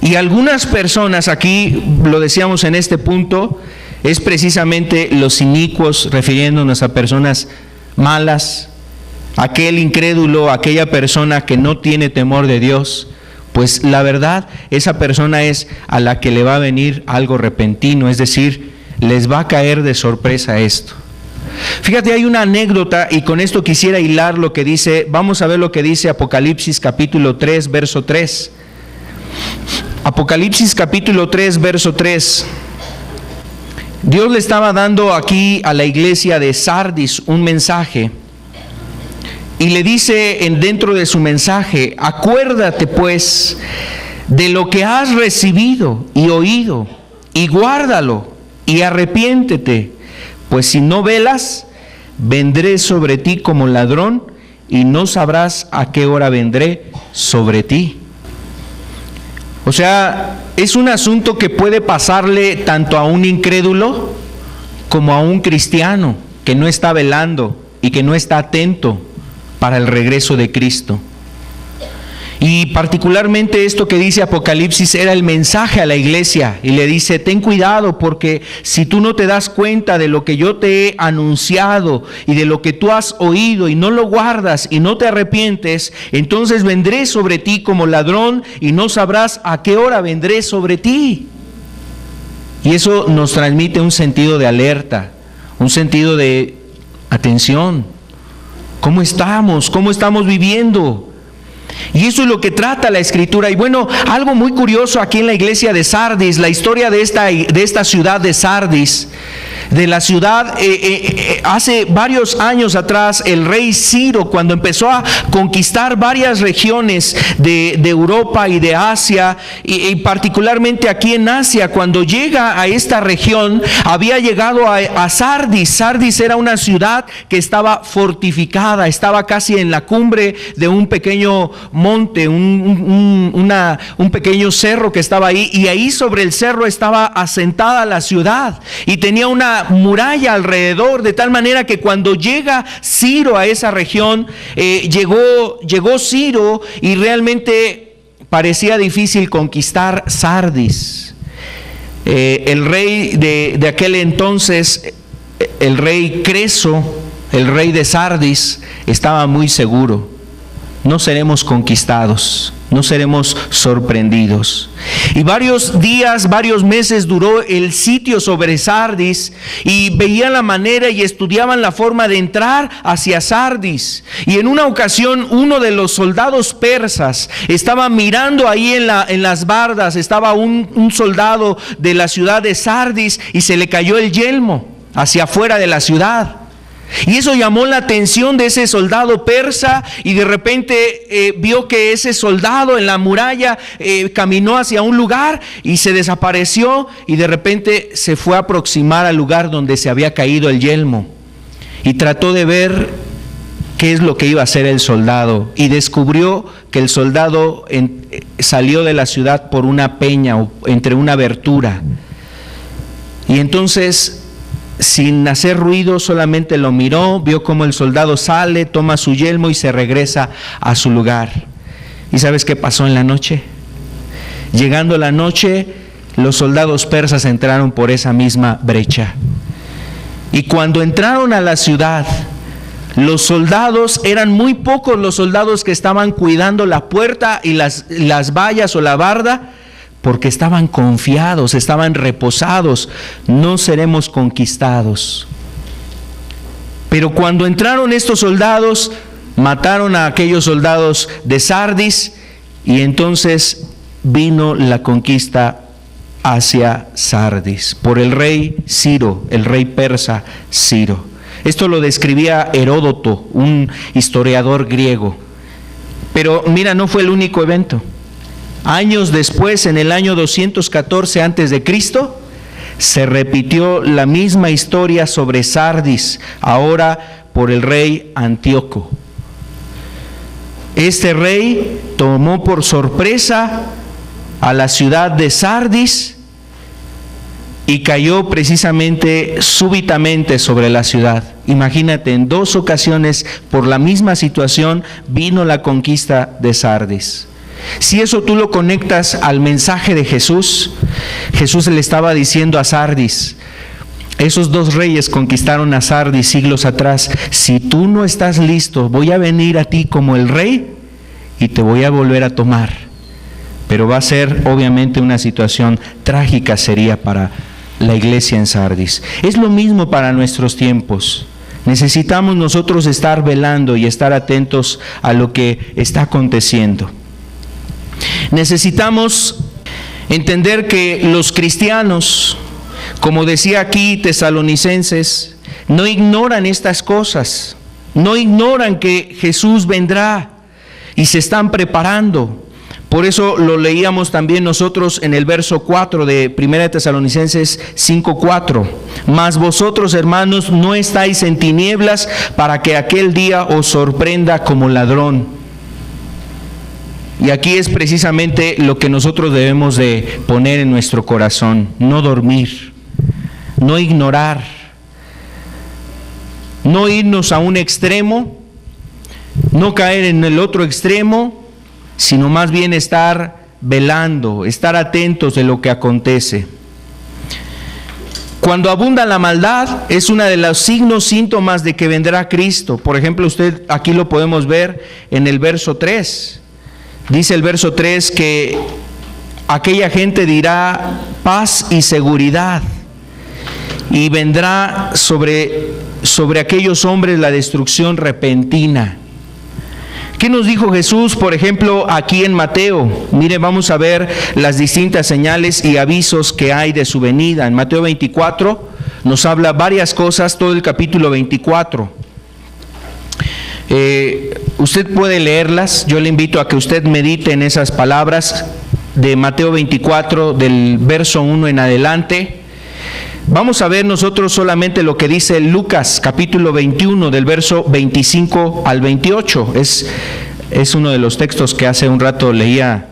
Y algunas personas, aquí lo decíamos en este punto, es precisamente los inicuos, refiriéndonos a personas malas, aquel incrédulo, aquella persona que no tiene temor de Dios. Pues la verdad, esa persona es a la que le va a venir algo repentino, es decir, les va a caer de sorpresa esto. Fíjate, hay una anécdota, y con esto quisiera hilar lo que dice, vamos a ver lo que dice Apocalipsis capítulo 3, verso 3. Apocalipsis capítulo 3, verso 3. Dios le estaba dando aquí a la iglesia de Sardis un mensaje, y le dice dentro de su mensaje: acuérdate pues de lo que has recibido y oído, y guárdalo, y arrepiéntete, pues si no velas, vendré sobre ti como ladrón, y no sabrás a qué hora vendré sobre ti. O sea, es un asunto que puede pasarle tanto a un incrédulo como a un cristiano que no está velando y que no está atento para el regreso de Cristo. Y particularmente esto que dice Apocalipsis era el mensaje a la iglesia, y le dice: ten cuidado, porque si tú no te das cuenta de lo que yo te he anunciado y de lo que tú has oído y no lo guardas y no te arrepientes, entonces vendré sobre ti como ladrón y no sabrás a qué hora vendré sobre ti. Y eso nos transmite un sentido de alerta, un sentido de atención. ¿Cómo estamos? ¿Cómo estamos viviendo? Y eso es lo que trata la Escritura. Y bueno, algo muy curioso aquí en la iglesia de Sardis, la historia de esta ciudad de Sardis, de la ciudad, hace varios años atrás, el rey Ciro, cuando empezó a conquistar varias regiones de Europa y de Asia, y particularmente aquí en Asia, cuando llega a esta región, había llegado a Sardis. Sardis era una ciudad que estaba fortificada, estaba casi en la cumbre de un pequeño monte, un pequeño cerro que estaba ahí, y ahí sobre el cerro estaba asentada la ciudad, y tenía una muralla alrededor, de tal manera que cuando llega Ciro a esa región, llegó Ciro, y realmente parecía difícil conquistar Sardis. El rey de aquel entonces, el rey Creso, el rey de Sardis, estaba muy seguro: no seremos conquistados, no seremos sorprendidos. Y varios días, varios meses duró el sitio sobre Sardis, y veían la manera y estudiaban la forma de entrar hacia Sardis. Y en una ocasión, uno de los soldados persas estaba mirando ahí en las bardas, estaba un soldado de la ciudad de Sardis, y se le cayó el yelmo hacia afuera de la ciudad. Y eso llamó la atención de ese soldado persa, y de repente vio que ese soldado en la muralla caminó hacia un lugar y se desapareció, y de repente se fue a aproximar al lugar donde se había caído el yelmo, y trató de ver qué es lo que iba a hacer el soldado, y descubrió que el soldado salió de la ciudad por una peña o entre una abertura. Y entonces, sin hacer ruido, solamente lo miró, vio cómo el soldado sale, toma su yelmo y se regresa a su lugar. ¿Y sabes qué pasó en la noche? Llegando la noche, los soldados persas entraron por esa misma brecha. Y cuando entraron a la ciudad, los soldados, eran muy pocos los soldados que estaban cuidando la puerta y las vallas o la barda, porque estaban confiados, estaban reposados: no seremos conquistados. Pero cuando entraron estos soldados, mataron a aquellos soldados de Sardis, y entonces vino la conquista hacia Sardis por el rey Ciro, el rey persa Ciro. Esto lo describía Heródoto, un historiador griego. Pero mira, no fue el único evento. Años después, en el año 214 a.C., se repitió la misma historia sobre Sardis, ahora por el rey Antíoco. Este rey tomó por sorpresa a la ciudad de Sardis y cayó precisamente súbitamente sobre la ciudad. Imagínate, en 2 ocasiones por la misma situación vino la conquista de Sardis. Si eso tú lo conectas al mensaje de Jesús, Jesús le estaba diciendo a Sardis: esos 2 reyes conquistaron a Sardis siglos atrás. Si tú no estás listo, voy a venir a ti como el rey y te voy a volver a tomar. Pero va a ser obviamente una situación trágica, sería para la iglesia en Sardis. Es lo mismo para nuestros tiempos. Necesitamos nosotros estar velando y estar atentos a lo que está aconteciendo. Necesitamos entender que los cristianos, como decía aquí Tesalonicenses, no ignoran estas cosas, no ignoran que Jesús vendrá, y se están preparando Por eso lo leíamos también nosotros en el verso 4 de 1 Tesalonicenses 5:4. Mas vosotros, hermanos, no estáis en tinieblas para que aquel día os sorprenda como ladrón. Y aquí es precisamente lo que nosotros debemos de poner en nuestro corazón: no dormir, no ignorar, no irnos a un extremo, no caer en el otro extremo, sino más bien estar velando, estar atentos de lo que acontece. Cuando abunda la maldad, es uno de los signos, síntomas de que vendrá Cristo. Por ejemplo, usted aquí lo podemos ver en el verso 3. Dice el verso 3 que aquella gente dirá paz y seguridad, y vendrá sobre aquellos hombres la destrucción repentina. ¿Qué nos dijo Jesús, por ejemplo, aquí en Mateo? Mire, vamos a ver las distintas señales y avisos que hay de su venida. En Mateo 24 nos habla varias cosas, todo el capítulo 24. Usted puede leerlas, yo le invito a que usted medite en esas palabras de Mateo 24, del verso 1 en adelante. Vamos a ver nosotros solamente lo que dice Lucas capítulo 21 del verso 25 al 28. Es uno de los textos que hace un rato leía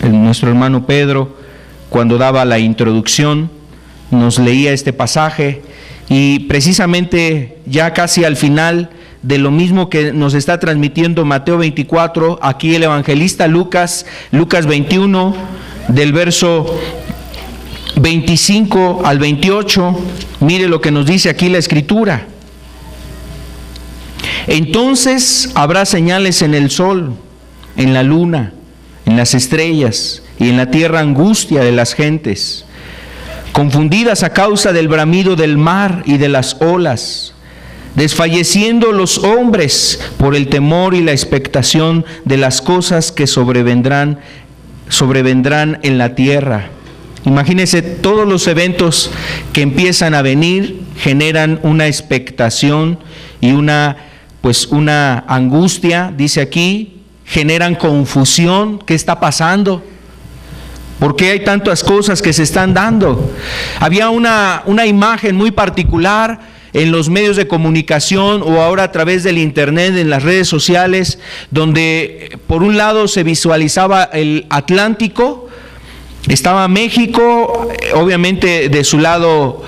nuestro hermano Pedro cuando daba la introducción. Nos leía este pasaje y precisamente ya casi al final de lo mismo que nos está transmitiendo Mateo 24, aquí el evangelista Lucas 21 del verso 25 al 28, mire lo que nos dice aquí la Escritura. Entonces habrá señales en el sol, en la luna, en las estrellas y en la tierra angustia de las gentes, confundidas a causa del bramido del mar y de las olas, desfalleciendo los hombres por el temor y la expectación de las cosas que sobrevendrán en la tierra. Imagínense, todos los eventos que empiezan a venir generan una expectación y una angustia, dice aquí, generan confusión. ¿Qué está pasando? ¿Por qué hay tantas cosas que se están dando? Había una imagen muy particular en los medios de comunicación o ahora a través del internet, en las redes sociales, donde por un lado se visualizaba el Atlántico. Estaba México, obviamente de su lado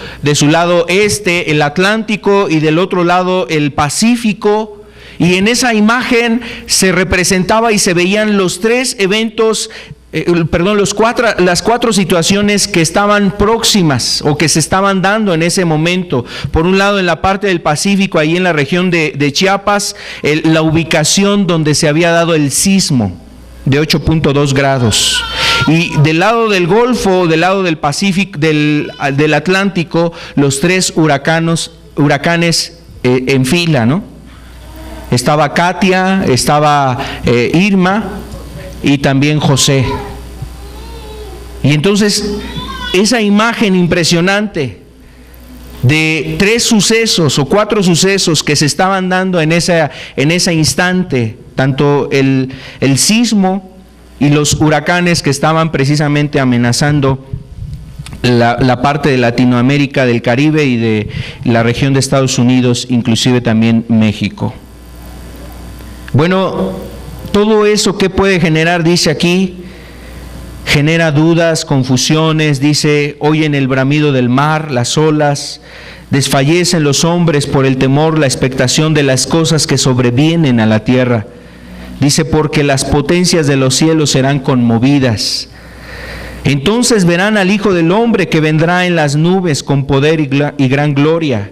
este, el Atlántico, y del otro lado el Pacífico, y en esa imagen se representaba y se veían los tres eventos, las cuatro situaciones que estaban próximas o que se estaban dando en ese momento. Por un lado, en la parte del Pacífico, ahí en la región de Chiapas, la ubicación donde se había dado el sismo de 8.2 grados. Y del lado del Golfo, del lado del Pacífico, del Atlántico, los tres huracanes en fila, ¿no? Estaba Katia, estaba Irma y también José. Y entonces esa imagen impresionante de tres sucesos o cuatro sucesos que se estaban dando en ese instante, tanto el sismo y los huracanes que estaban precisamente amenazando la parte de Latinoamérica, del Caribe y de la región de Estados Unidos, inclusive también México. Bueno, todo eso que puede generar, dice aquí, genera dudas, confusiones. Dice, oyen el bramido del mar, las olas, desfallecen los hombres por el temor, la expectación de las cosas que sobrevienen a la tierra. Dice, porque las potencias de los cielos serán conmovidas. Entonces verán al Hijo del Hombre que vendrá en las nubes con poder y gran gloria.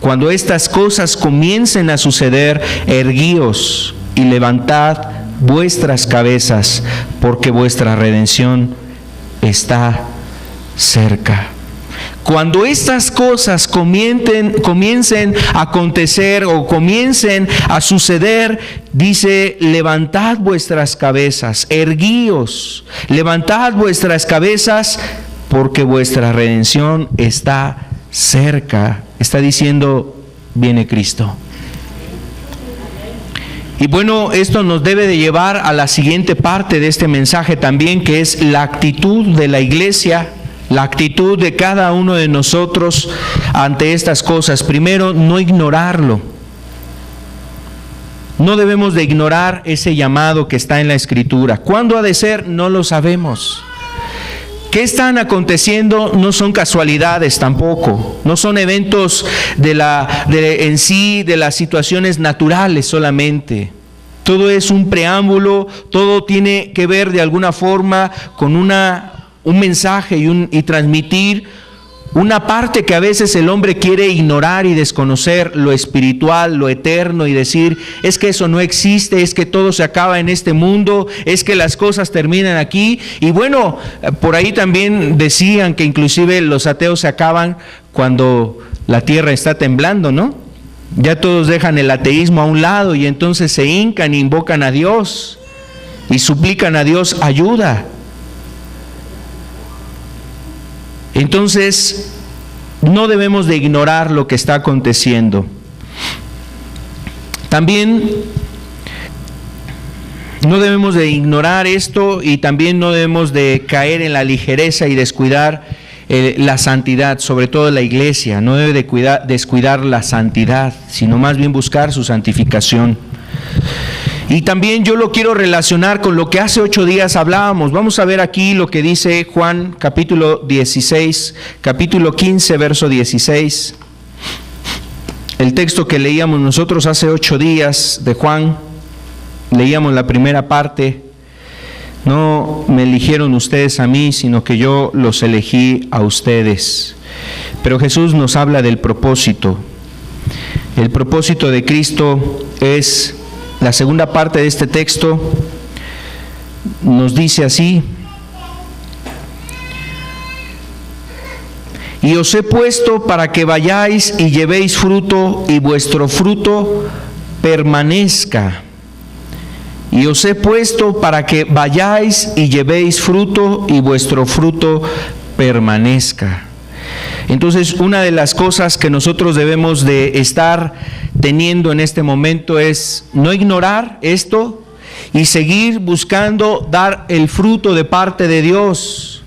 Cuando estas cosas comiencen a suceder, erguíos y levantad vuestras cabezas, porque vuestra redención está cerca. Cuando estas cosas comiencen a acontecer o comiencen a suceder, dice, levantad vuestras cabezas, erguíos, levantad vuestras cabezas, porque vuestra redención está cerca. Está diciendo, viene Cristo. Y bueno, esto nos debe de llevar a la siguiente parte de este mensaje también, que es la actitud de la iglesia, la actitud de cada uno de nosotros ante estas cosas. Primero, no ignorarlo. No debemos de ignorar ese llamado que está en la Escritura. ¿Cuándo ha de ser? No lo sabemos. ¿Qué están aconteciendo? No son casualidades tampoco, no son eventos de las situaciones naturales solamente. Todo es un preámbulo, todo tiene que ver de alguna forma con un mensaje y transmitir una parte que a veces el hombre quiere ignorar y desconocer, lo espiritual, lo eterno, y decir, es que eso no existe, es que todo se acaba en este mundo, es que las cosas terminan aquí. Y bueno, por ahí también decían que inclusive los ateos se acaban cuando la tierra está temblando, ¿no? Ya todos dejan el ateísmo a un lado y entonces se hincan e invocan a Dios y suplican a Dios ayuda. Entonces, no debemos de ignorar lo que está aconteciendo. También no debemos de ignorar esto, y también no debemos de caer en la ligereza y descuidar la santidad, sobre todo la iglesia. No debe de descuidar la santidad, sino más bien buscar su santificación. Y también yo lo quiero relacionar con lo que hace 8 días hablábamos. Vamos a ver aquí lo que dice Juan capítulo 16, capítulo 15, verso 16. El texto que leíamos nosotros hace 8 días de Juan, leíamos la primera parte. No me eligieron ustedes a mí, sino que yo los elegí a ustedes. Pero Jesús nos habla del propósito. El propósito de Cristo es... La segunda parte de este texto nos dice así: y os he puesto para que vayáis y llevéis fruto, y vuestro fruto permanezca. Y os he puesto para que vayáis y llevéis fruto, y vuestro fruto permanezca. Entonces, una de las cosas que nosotros debemos de estar teniendo en este momento es no ignorar esto y seguir buscando dar el fruto de parte de Dios.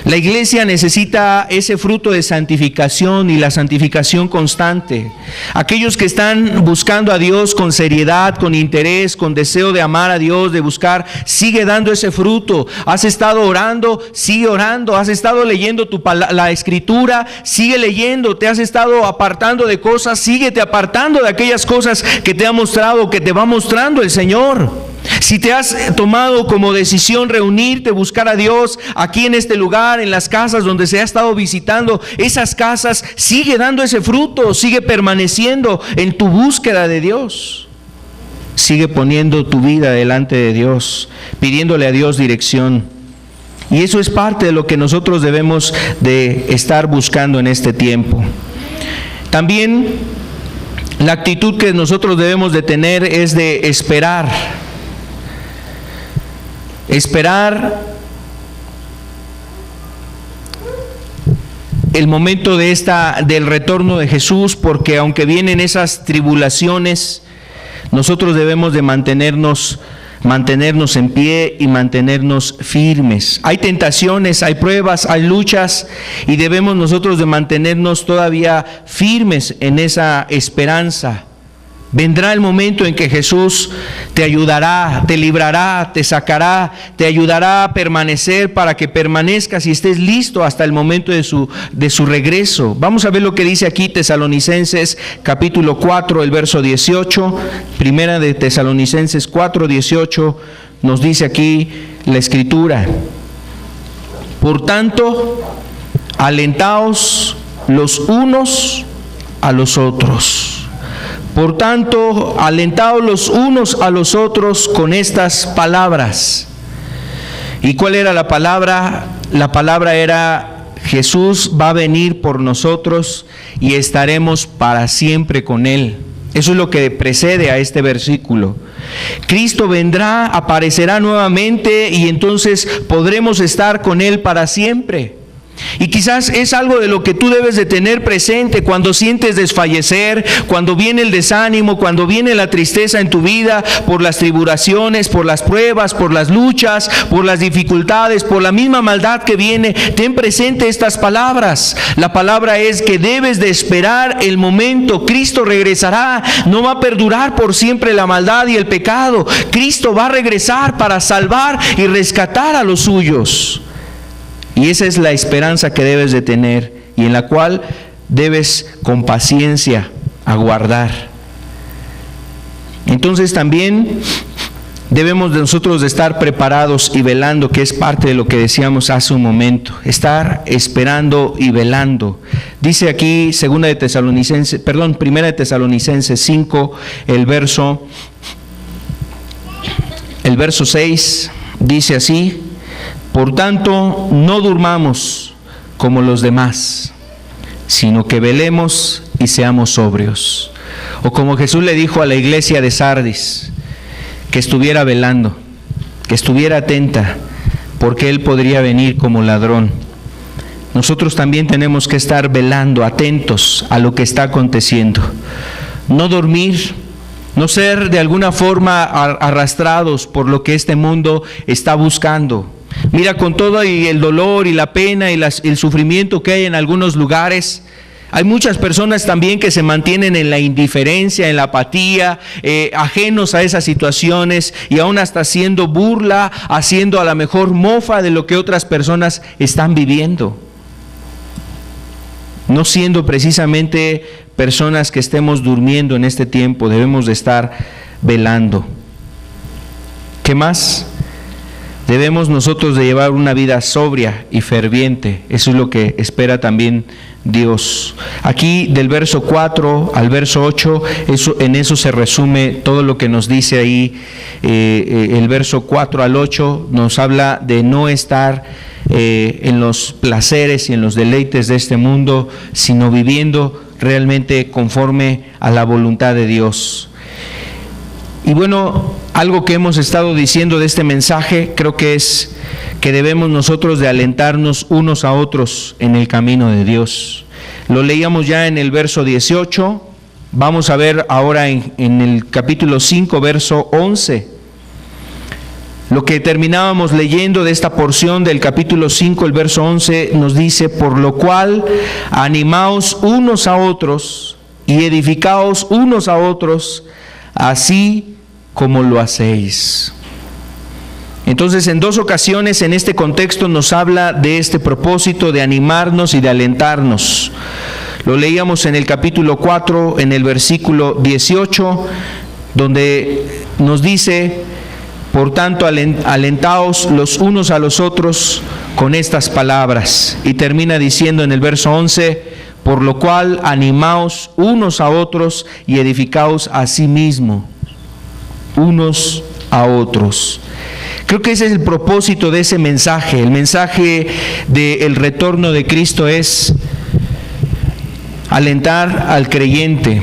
La iglesia necesita ese fruto de santificación y la santificación constante. Aquellos que están buscando a Dios con seriedad, con interés, con deseo de amar a Dios, de buscar, sigue dando ese fruto. Has estado orando, sigue orando. Has estado leyendo la Escritura, sigue leyendo. Te has estado apartando de cosas, síguete apartando de aquellas cosas que te ha mostrado, que te va mostrando el Señor. Si te has tomado como decisión reunirte, buscar a Dios aquí en este lugar, en las casas donde se ha estado visitando, esas casas, sigue dando ese fruto, sigue permaneciendo en tu búsqueda de Dios. Sigue poniendo tu vida delante de Dios, pidiéndole a Dios dirección. Y eso es parte de lo que nosotros debemos de estar buscando en este tiempo. También la actitud que nosotros debemos de tener es de esperar. Esperar el momento del retorno de Jesús, porque aunque vienen esas tribulaciones, nosotros debemos de mantenernos en pie y mantenernos firmes. Hay tentaciones, hay pruebas, hay luchas, y debemos nosotros de mantenernos todavía firmes en esa esperanza. Vendrá el momento en que Jesús te ayudará, te librará, te sacará, te ayudará a permanecer para que permanezcas y estés listo hasta el momento de su regreso. Vamos a ver lo que dice aquí Tesalonicenses capítulo 4, el verso 18. Primera de Tesalonicenses 4, 18, nos dice aquí la Escritura: por tanto, alentaos los unos a los otros. Por tanto, alentaos los unos a los otros con estas palabras. ¿Y cuál era la palabra? La palabra era: Jesús va a venir por nosotros y estaremos para siempre con Él. Eso es lo que precede a este versículo. Cristo vendrá, aparecerá nuevamente, y entonces podremos estar con Él para siempre. Y quizás es algo de lo que tú debes de tener presente cuando sientes desfallecer, cuando viene el desánimo, cuando viene la tristeza en tu vida por las tribulaciones, por las pruebas, por las luchas, por las dificultades, por la misma maldad que viene. Ten presente estas palabras. La palabra es que debes de esperar el momento. Cristo regresará. No va a perdurar por siempre la maldad y el pecado. Cristo va a regresar para salvar y rescatar a los suyos. Y esa es la esperanza que debes de tener y en la cual debes con paciencia aguardar. Entonces también debemos de nosotros de estar preparados y velando, que es parte de lo que decíamos hace un momento. Estar esperando y velando. Dice aquí Primera de Tesalonicenses 5, el verso 6, dice así: por tanto, no durmamos como los demás, sino que velemos y seamos sobrios. O como Jesús le dijo a la iglesia de Sardis, que estuviera velando, que estuviera atenta, porque Él podría venir como ladrón. Nosotros también tenemos que estar velando, atentos a lo que está aconteciendo. No dormir, no ser de alguna forma arrastrados por lo que este mundo está buscando. Mira, con todo y el dolor y la pena y el sufrimiento que hay en algunos lugares, hay muchas personas también que se mantienen en la indiferencia, en la apatía, ajenos a esas situaciones y aún hasta haciendo burla, haciendo a lo mejor mofa de lo que otras personas están viviendo. No siendo precisamente personas que estemos durmiendo en este tiempo, debemos de estar velando. ¿Qué más? Debemos nosotros de llevar una vida sobria y ferviente. Eso es lo que espera también Dios. Aquí del verso 4 al verso 8, en eso se resume todo lo que nos dice ahí. El verso 4 al 8 nos habla de no estar en los placeres y en los deleites de este mundo, sino viviendo realmente conforme a la voluntad de Dios. Y bueno, algo que hemos estado diciendo de este mensaje, creo que es que debemos nosotros de alentarnos unos a otros en el camino de Dios. Lo leíamos ya en el verso 18, vamos a ver ahora en el capítulo 5, verso 11. Lo que terminábamos leyendo de esta porción del capítulo 5, el verso 11, nos dice: por lo cual, animaos unos a otros y edificaos unos a otros, así como lo hacéis. Entonces, en dos ocasiones en este contexto nos habla de este propósito de animarnos y de alentarnos. Lo leíamos en el capítulo 4, en el versículo 18, donde nos dice: por tanto, alentaos los unos a los otros con estas palabras. Y termina diciendo en el verso 11: por lo cual animaos unos a otros y edificaos a sí mismo, unos a otros. Creo que ese es el propósito de ese mensaje. El mensaje del retorno de Cristo es alentar al creyente,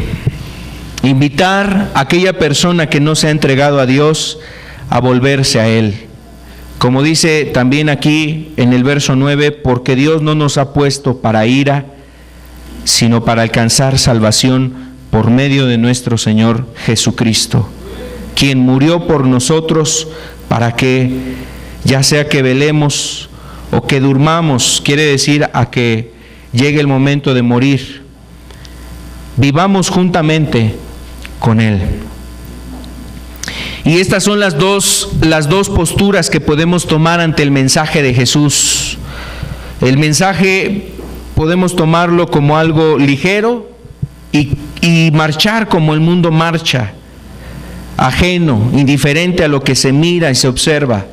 invitar a aquella persona que no se ha entregado a Dios a volverse a Él. Como dice también aquí en el verso 9: porque Dios no nos ha puesto para ira, sino para alcanzar salvación por medio de nuestro Señor Jesucristo, quien murió por nosotros para que, ya sea que velemos o que durmamos, quiere decir a que llegue el momento de morir, vivamos juntamente con Él. Y estas son las dos posturas que podemos tomar ante el mensaje de Jesús. El mensaje podemos tomarlo como algo ligero y marchar como el mundo marcha, ajeno, indiferente a lo que se mira y se observa.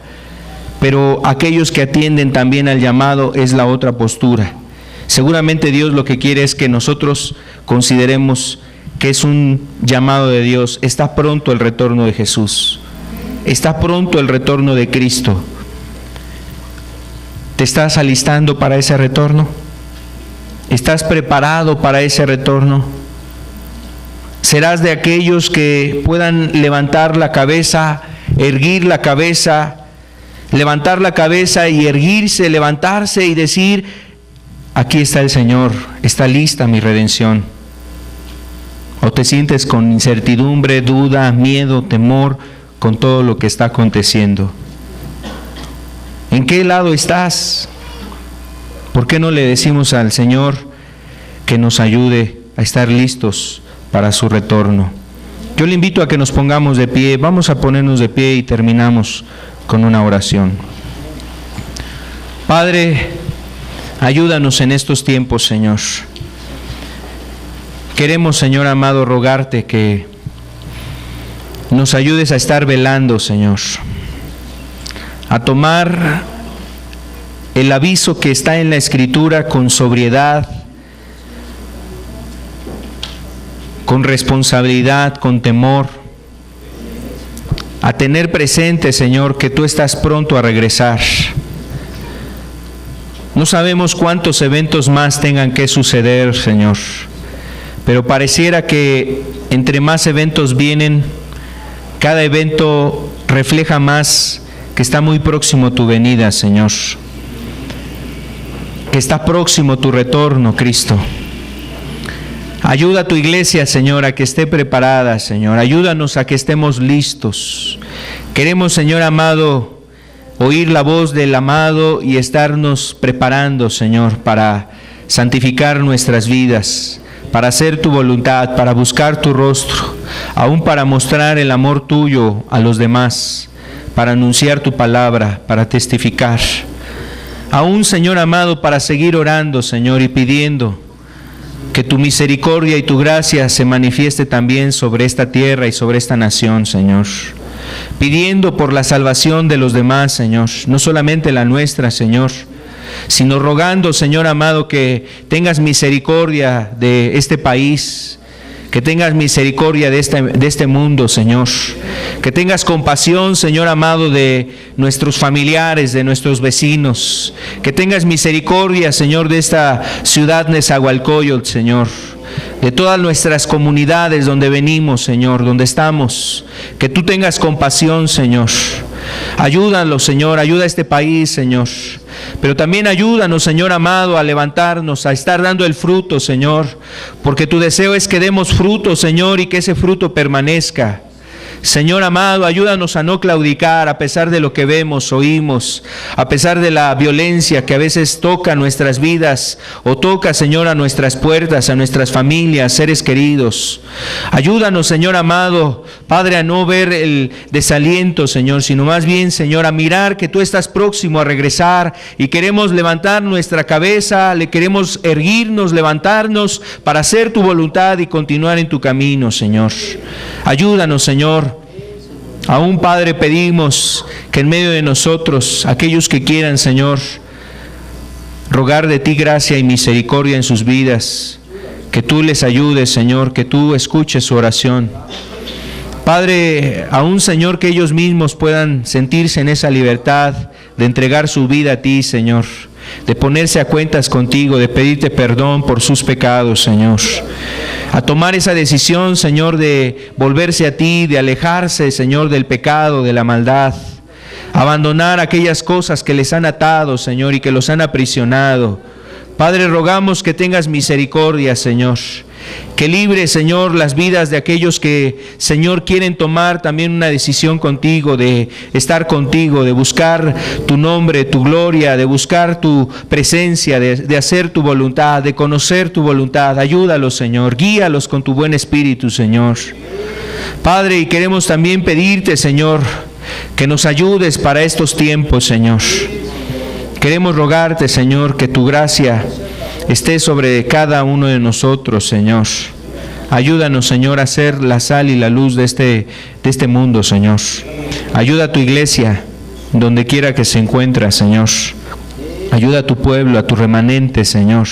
Pero aquellos que atienden también al llamado es la otra postura. Seguramente Dios lo que quiere es que nosotros consideremos que es un llamado de Dios. Está pronto el retorno de Jesús. Está pronto el retorno de Cristo. ¿Te estás alistando para ese retorno? ¿Estás preparado para ese retorno? ¿Serás de aquellos que puedan levantar la cabeza, erguir la cabeza, levantar la cabeza y erguirse, levantarse y decir: aquí está el Señor, está lista mi redención. O te sientes con incertidumbre, duda, miedo, temor, con todo lo que está aconteciendo. ¿En qué lado estás? ¿Por qué no le decimos al Señor que nos ayude a estar listos para su retorno? Yo le invito a que nos pongamos de pie. Vamos a ponernos de pie y terminamos con una oración. Padre, ayúdanos en estos tiempos, Señor. Queremos, Señor amado, rogarte que nos ayudes a estar velando, Señor, a tomar el aviso que está en la Escritura con sobriedad, con responsabilidad, con temor, a tener presente, Señor, que tú estás pronto a regresar. No sabemos cuántos eventos más tengan que suceder, Señor, pero pareciera que entre más eventos vienen, cada evento refleja más que está muy próximo tu venida, Señor, que está próximo tu retorno, Cristo. Ayuda a tu iglesia, Señor, a que esté preparada, Señor. Ayúdanos a que estemos listos. Queremos, Señor amado, oír la voz del amado y estarnos preparando, Señor, para santificar nuestras vidas, para hacer tu voluntad, para buscar tu rostro, aún para mostrar el amor tuyo a los demás, para anunciar tu palabra, para testificar. Aún, Señor amado, para seguir orando, Señor, y pidiendo que tu misericordia y tu gracia se manifieste también sobre esta tierra y sobre esta nación, Señor. Pidiendo por la salvación de los demás, Señor, no solamente la nuestra, Señor, sino rogando, Señor amado, que tengas misericordia de este país, que tengas misericordia de este mundo, Señor, que tengas compasión, Señor amado, de nuestros familiares, de nuestros vecinos, que tengas misericordia, Señor, de esta ciudad Nezahualcóyotl, Señor, de todas nuestras comunidades donde venimos, Señor, donde estamos, que tú tengas compasión, Señor. Ayúdanos, Señor, ayuda a este país, Señor, pero también ayúdanos, Señor amado, a levantarnos, a estar dando el fruto, Señor, porque tu deseo es que demos fruto, Señor, y que ese fruto permanezca. Señor amado, ayúdanos a no claudicar a pesar de lo que vemos, oímos, a pesar de la violencia que a veces toca nuestras vidas o toca, Señor, a nuestras puertas, a nuestras familias, seres queridos. Ayúdanos, Señor amado, Padre, a no ver el desaliento, Señor, sino más bien, Señor, a mirar que tú estás próximo a regresar y queremos levantar nuestra cabeza, le queremos erguirnos, levantarnos para hacer tu voluntad y continuar en tu camino, Señor. Ayúdanos, Señor. Aún, Padre, pedimos que en medio de nosotros, aquellos que quieran, Señor, rogar de ti gracia y misericordia en sus vidas, que tú les ayudes, Señor, que tú escuches su oración. Padre, aún, Señor, que ellos mismos puedan sentirse en esa libertad de entregar su vida a ti, Señor, de ponerse a cuentas contigo, de pedirte perdón por sus pecados, Señor. A tomar esa decisión, Señor, de volverse a ti, de alejarse, Señor, del pecado, de la maldad. Abandonar aquellas cosas que les han atado, Señor, y que los han aprisionado. Padre, rogamos que tengas misericordia, Señor. Que libre, Señor, las vidas de aquellos que, Señor, quieren tomar también una decisión contigo, de estar contigo, de buscar tu nombre, tu gloria, de buscar tu presencia, de hacer tu voluntad, de conocer tu voluntad. Ayúdalos, Señor, guíalos con tu buen espíritu, Señor. Padre, y queremos también pedirte, Señor, que nos ayudes para estos tiempos, Señor. Queremos rogarte, Señor, que tu gracia esté sobre cada uno de nosotros, Señor. Ayúdanos, Señor, a ser la sal y la luz de este mundo, Señor. Ayuda a tu iglesia, donde quiera que se encuentre, Señor. Ayuda a tu pueblo, a tu remanente, Señor.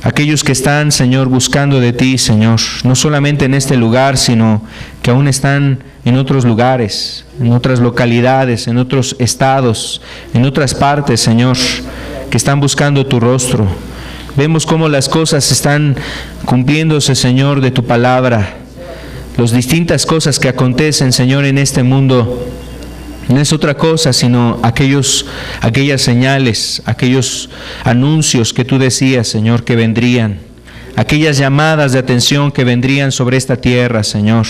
Aquellos que están, Señor, buscando de ti, Señor, no solamente en este lugar, sino que aún están en otros lugares, en otras localidades, en otros estados, en otras partes, Señor, que están buscando tu rostro. Vemos cómo las cosas están cumpliéndose, Señor, de tu palabra. Las distintas cosas que acontecen, Señor, en este mundo No es otra cosa sino aquellas señales, aquellos anuncios que tú decías, Señor, que vendrían, aquellas llamadas de atención que vendrían sobre esta tierra, Señor.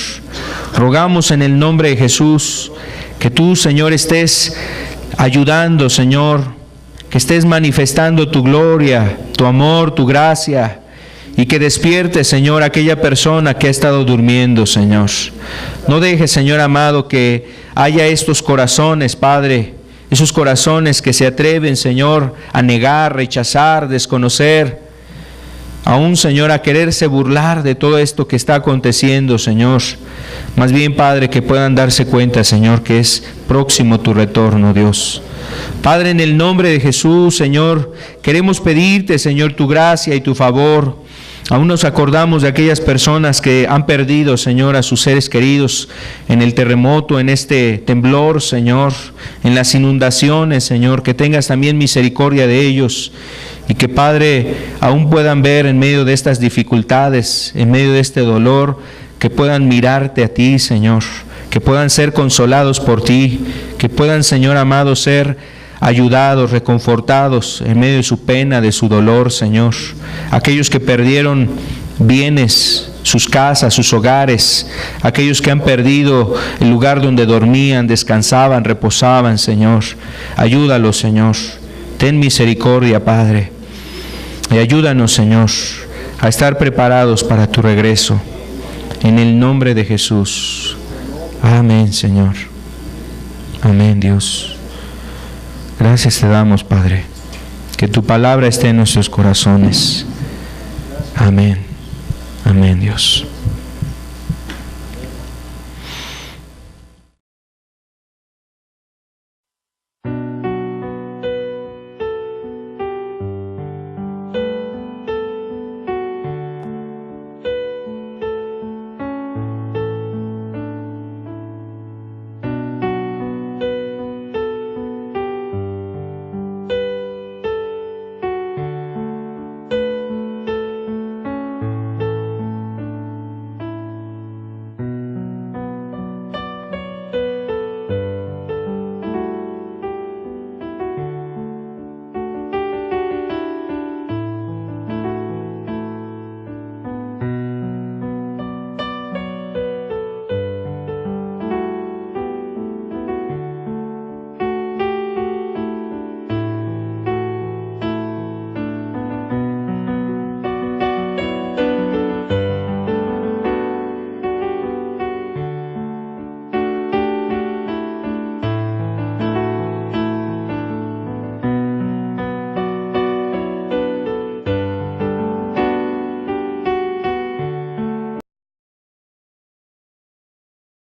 Rogamos en el nombre de Jesús que tú, Señor, estés ayudando, Señor, que estés manifestando tu gloria, tu amor, tu gracia, y que despierte, Señor, aquella persona que ha estado durmiendo, Señor. No dejes, Señor amado, que haya estos corazones, Padre, esos corazones que se atreven, Señor, a negar, rechazar, desconocer, aún, Señor, a quererse burlar de todo esto que está aconteciendo, Señor. Más bien, Padre, que puedan darse cuenta, Señor, que es próximo tu retorno, Dios. Padre, en el nombre de Jesús, Señor, queremos pedirte, Señor, tu gracia y tu favor. Aún nos acordamos de aquellas personas que han perdido, Señor, a sus seres queridos en el terremoto, en este temblor, Señor, en las inundaciones, Señor, que tengas también misericordia de ellos y que, Padre, aún puedan ver en medio de estas dificultades, en medio de este dolor, que puedan mirarte a ti, Señor, que puedan ser consolados por ti, que puedan, Señor amado, ser ayudados, reconfortados en medio de su pena, de su dolor, Señor. Aquellos que perdieron bienes, sus casas, sus hogares, aquellos que han perdido el lugar donde dormían, descansaban, reposaban, Señor. Ayúdalos, Señor. Ten misericordia, Padre. Y ayúdanos, Señor, a estar preparados para tu regreso. En el nombre de Jesús. Amén, Señor. Amén, Dios. Gracias te damos, Padre, que tu palabra esté en nuestros corazones. Amén. Amén, Dios.